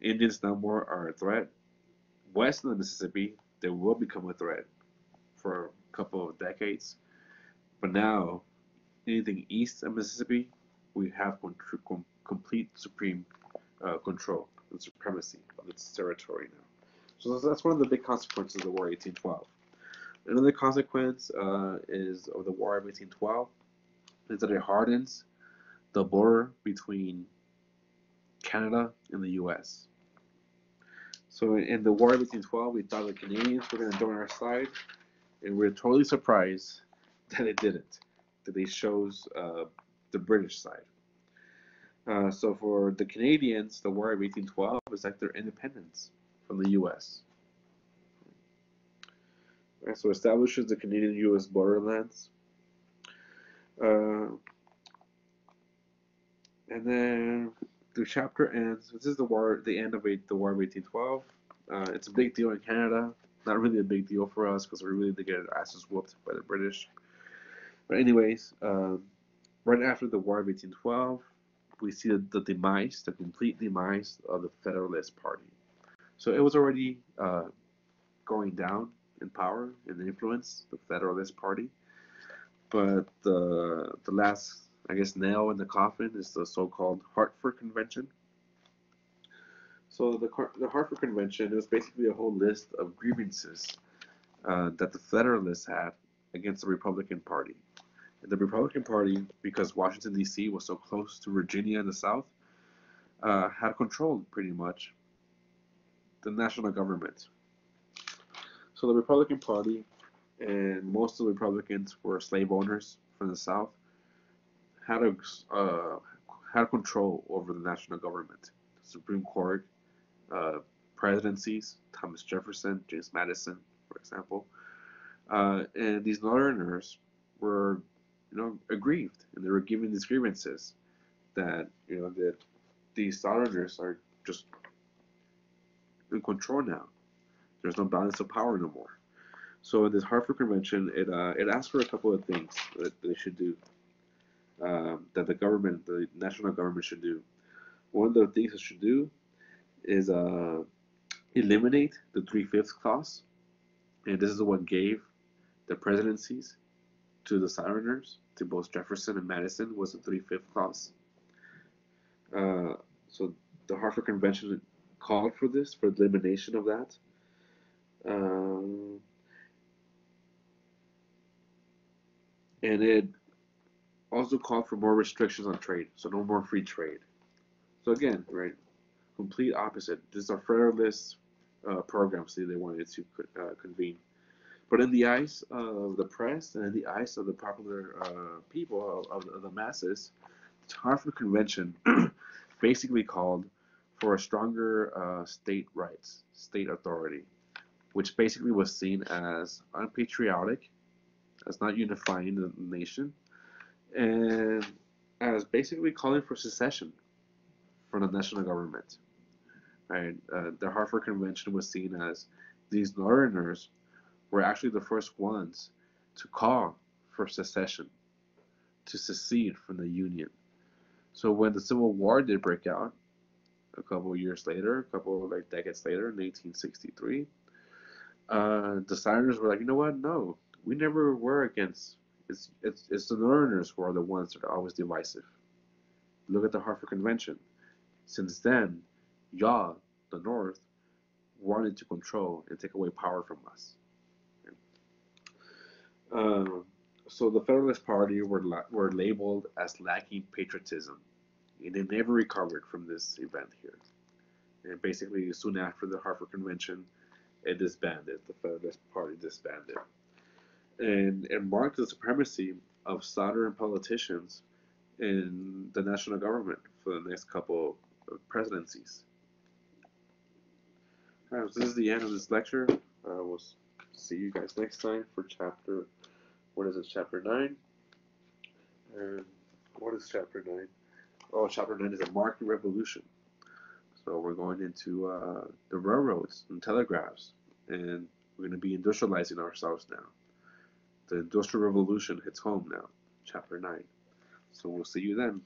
Indians now more are a threat. West of the Mississippi, they will become a threat for a couple of decades. But now, anything east of Mississippi, we have complete supreme control and supremacy of its territory now. So that's one of the big consequences of the War of 1812. Another consequence is of the War of 1812 is that it hardens the border between Canada and the U.S. So in the War of 1812, we thought the Canadians were going to join our side, and we're totally surprised that it didn't, that they chose the British side. So for the Canadians, the War of 1812 is like their independence from the U.S. Right, so it establishes the Canadian-U.S. borderlands. And then the chapter ends. This is the end of the War of 1812. It's a big deal in Canada. Not really a big deal for us because we really did get our asses whooped by the British. But anyways, right after the War of 1812, we see the complete demise of the Federalist Party. So it was already going down in power and influence, the Federalist Party. But the last, I guess, nail in the coffin is the so-called Hartford Convention. So the Hartford Convention was basically a whole list of grievances that the Federalists had against the Republican Party. And the Republican Party, because Washington, D.C. was so close to Virginia in the South, had controlled pretty much the national government. So the Republican Party, and most of the Republicans were slave owners from the South, had had control over the national government. The Supreme Court, presidencies, Thomas Jefferson, James Madison, for example. And these Northerners were, aggrieved, and they were giving these grievances that, that these Southerners are just in control now. There's no balance of power no more. So in this Hartford Convention, it asked for a couple of things that they should do, that the national government should do. One of the things it should do is eliminate the 3/5 clause, and this is what gave the presidencies to the Southerners, to both Jefferson and Madison, was the 3/5 clause. So the Hartford Convention called for this, for the elimination of that. And it also called for more restrictions on trade, so no more free trade. So again, right, complete opposite. This is a Federalist program, see, they wanted to convene. But in the eyes of the press and in the eyes of the popular people, of the masses, the Hartford Convention basically called for a stronger state rights, state authority, which basically was seen as unpatriotic, as not unifying the nation, and as basically calling for secession from the national government. Right? The Hartford Convention was seen as these Northerners were actually the first ones to call for secession, to secede from the Union. So when the Civil War did break out, a couple of years later, a couple of decades later, in 1863, the Southerners were like, you know what? No, we never were against. It's the Northerners who are the ones that are always divisive. Look at the Hartford Convention. Since then, y'all, the North, wanted to control and take away power from us. So the Federalist Party were labeled as lacking patriotism, and they never recovered from this event here. And basically, soon after the Hartford Convention, it disbanded. The Federalist Party disbanded, and it marked the supremacy of Southern politicians in the national government for the next couple of presidencies. All right, so this is the end of this lecture. We'll see you guys next time for chapter. What is it? Chapter 9. And what is chapter 9? Oh, chapter 9 is a market revolution. So we're going into the railroads and telegraphs, and we're going to be industrializing ourselves now. The Industrial Revolution hits home now, chapter 9. So we'll see you then.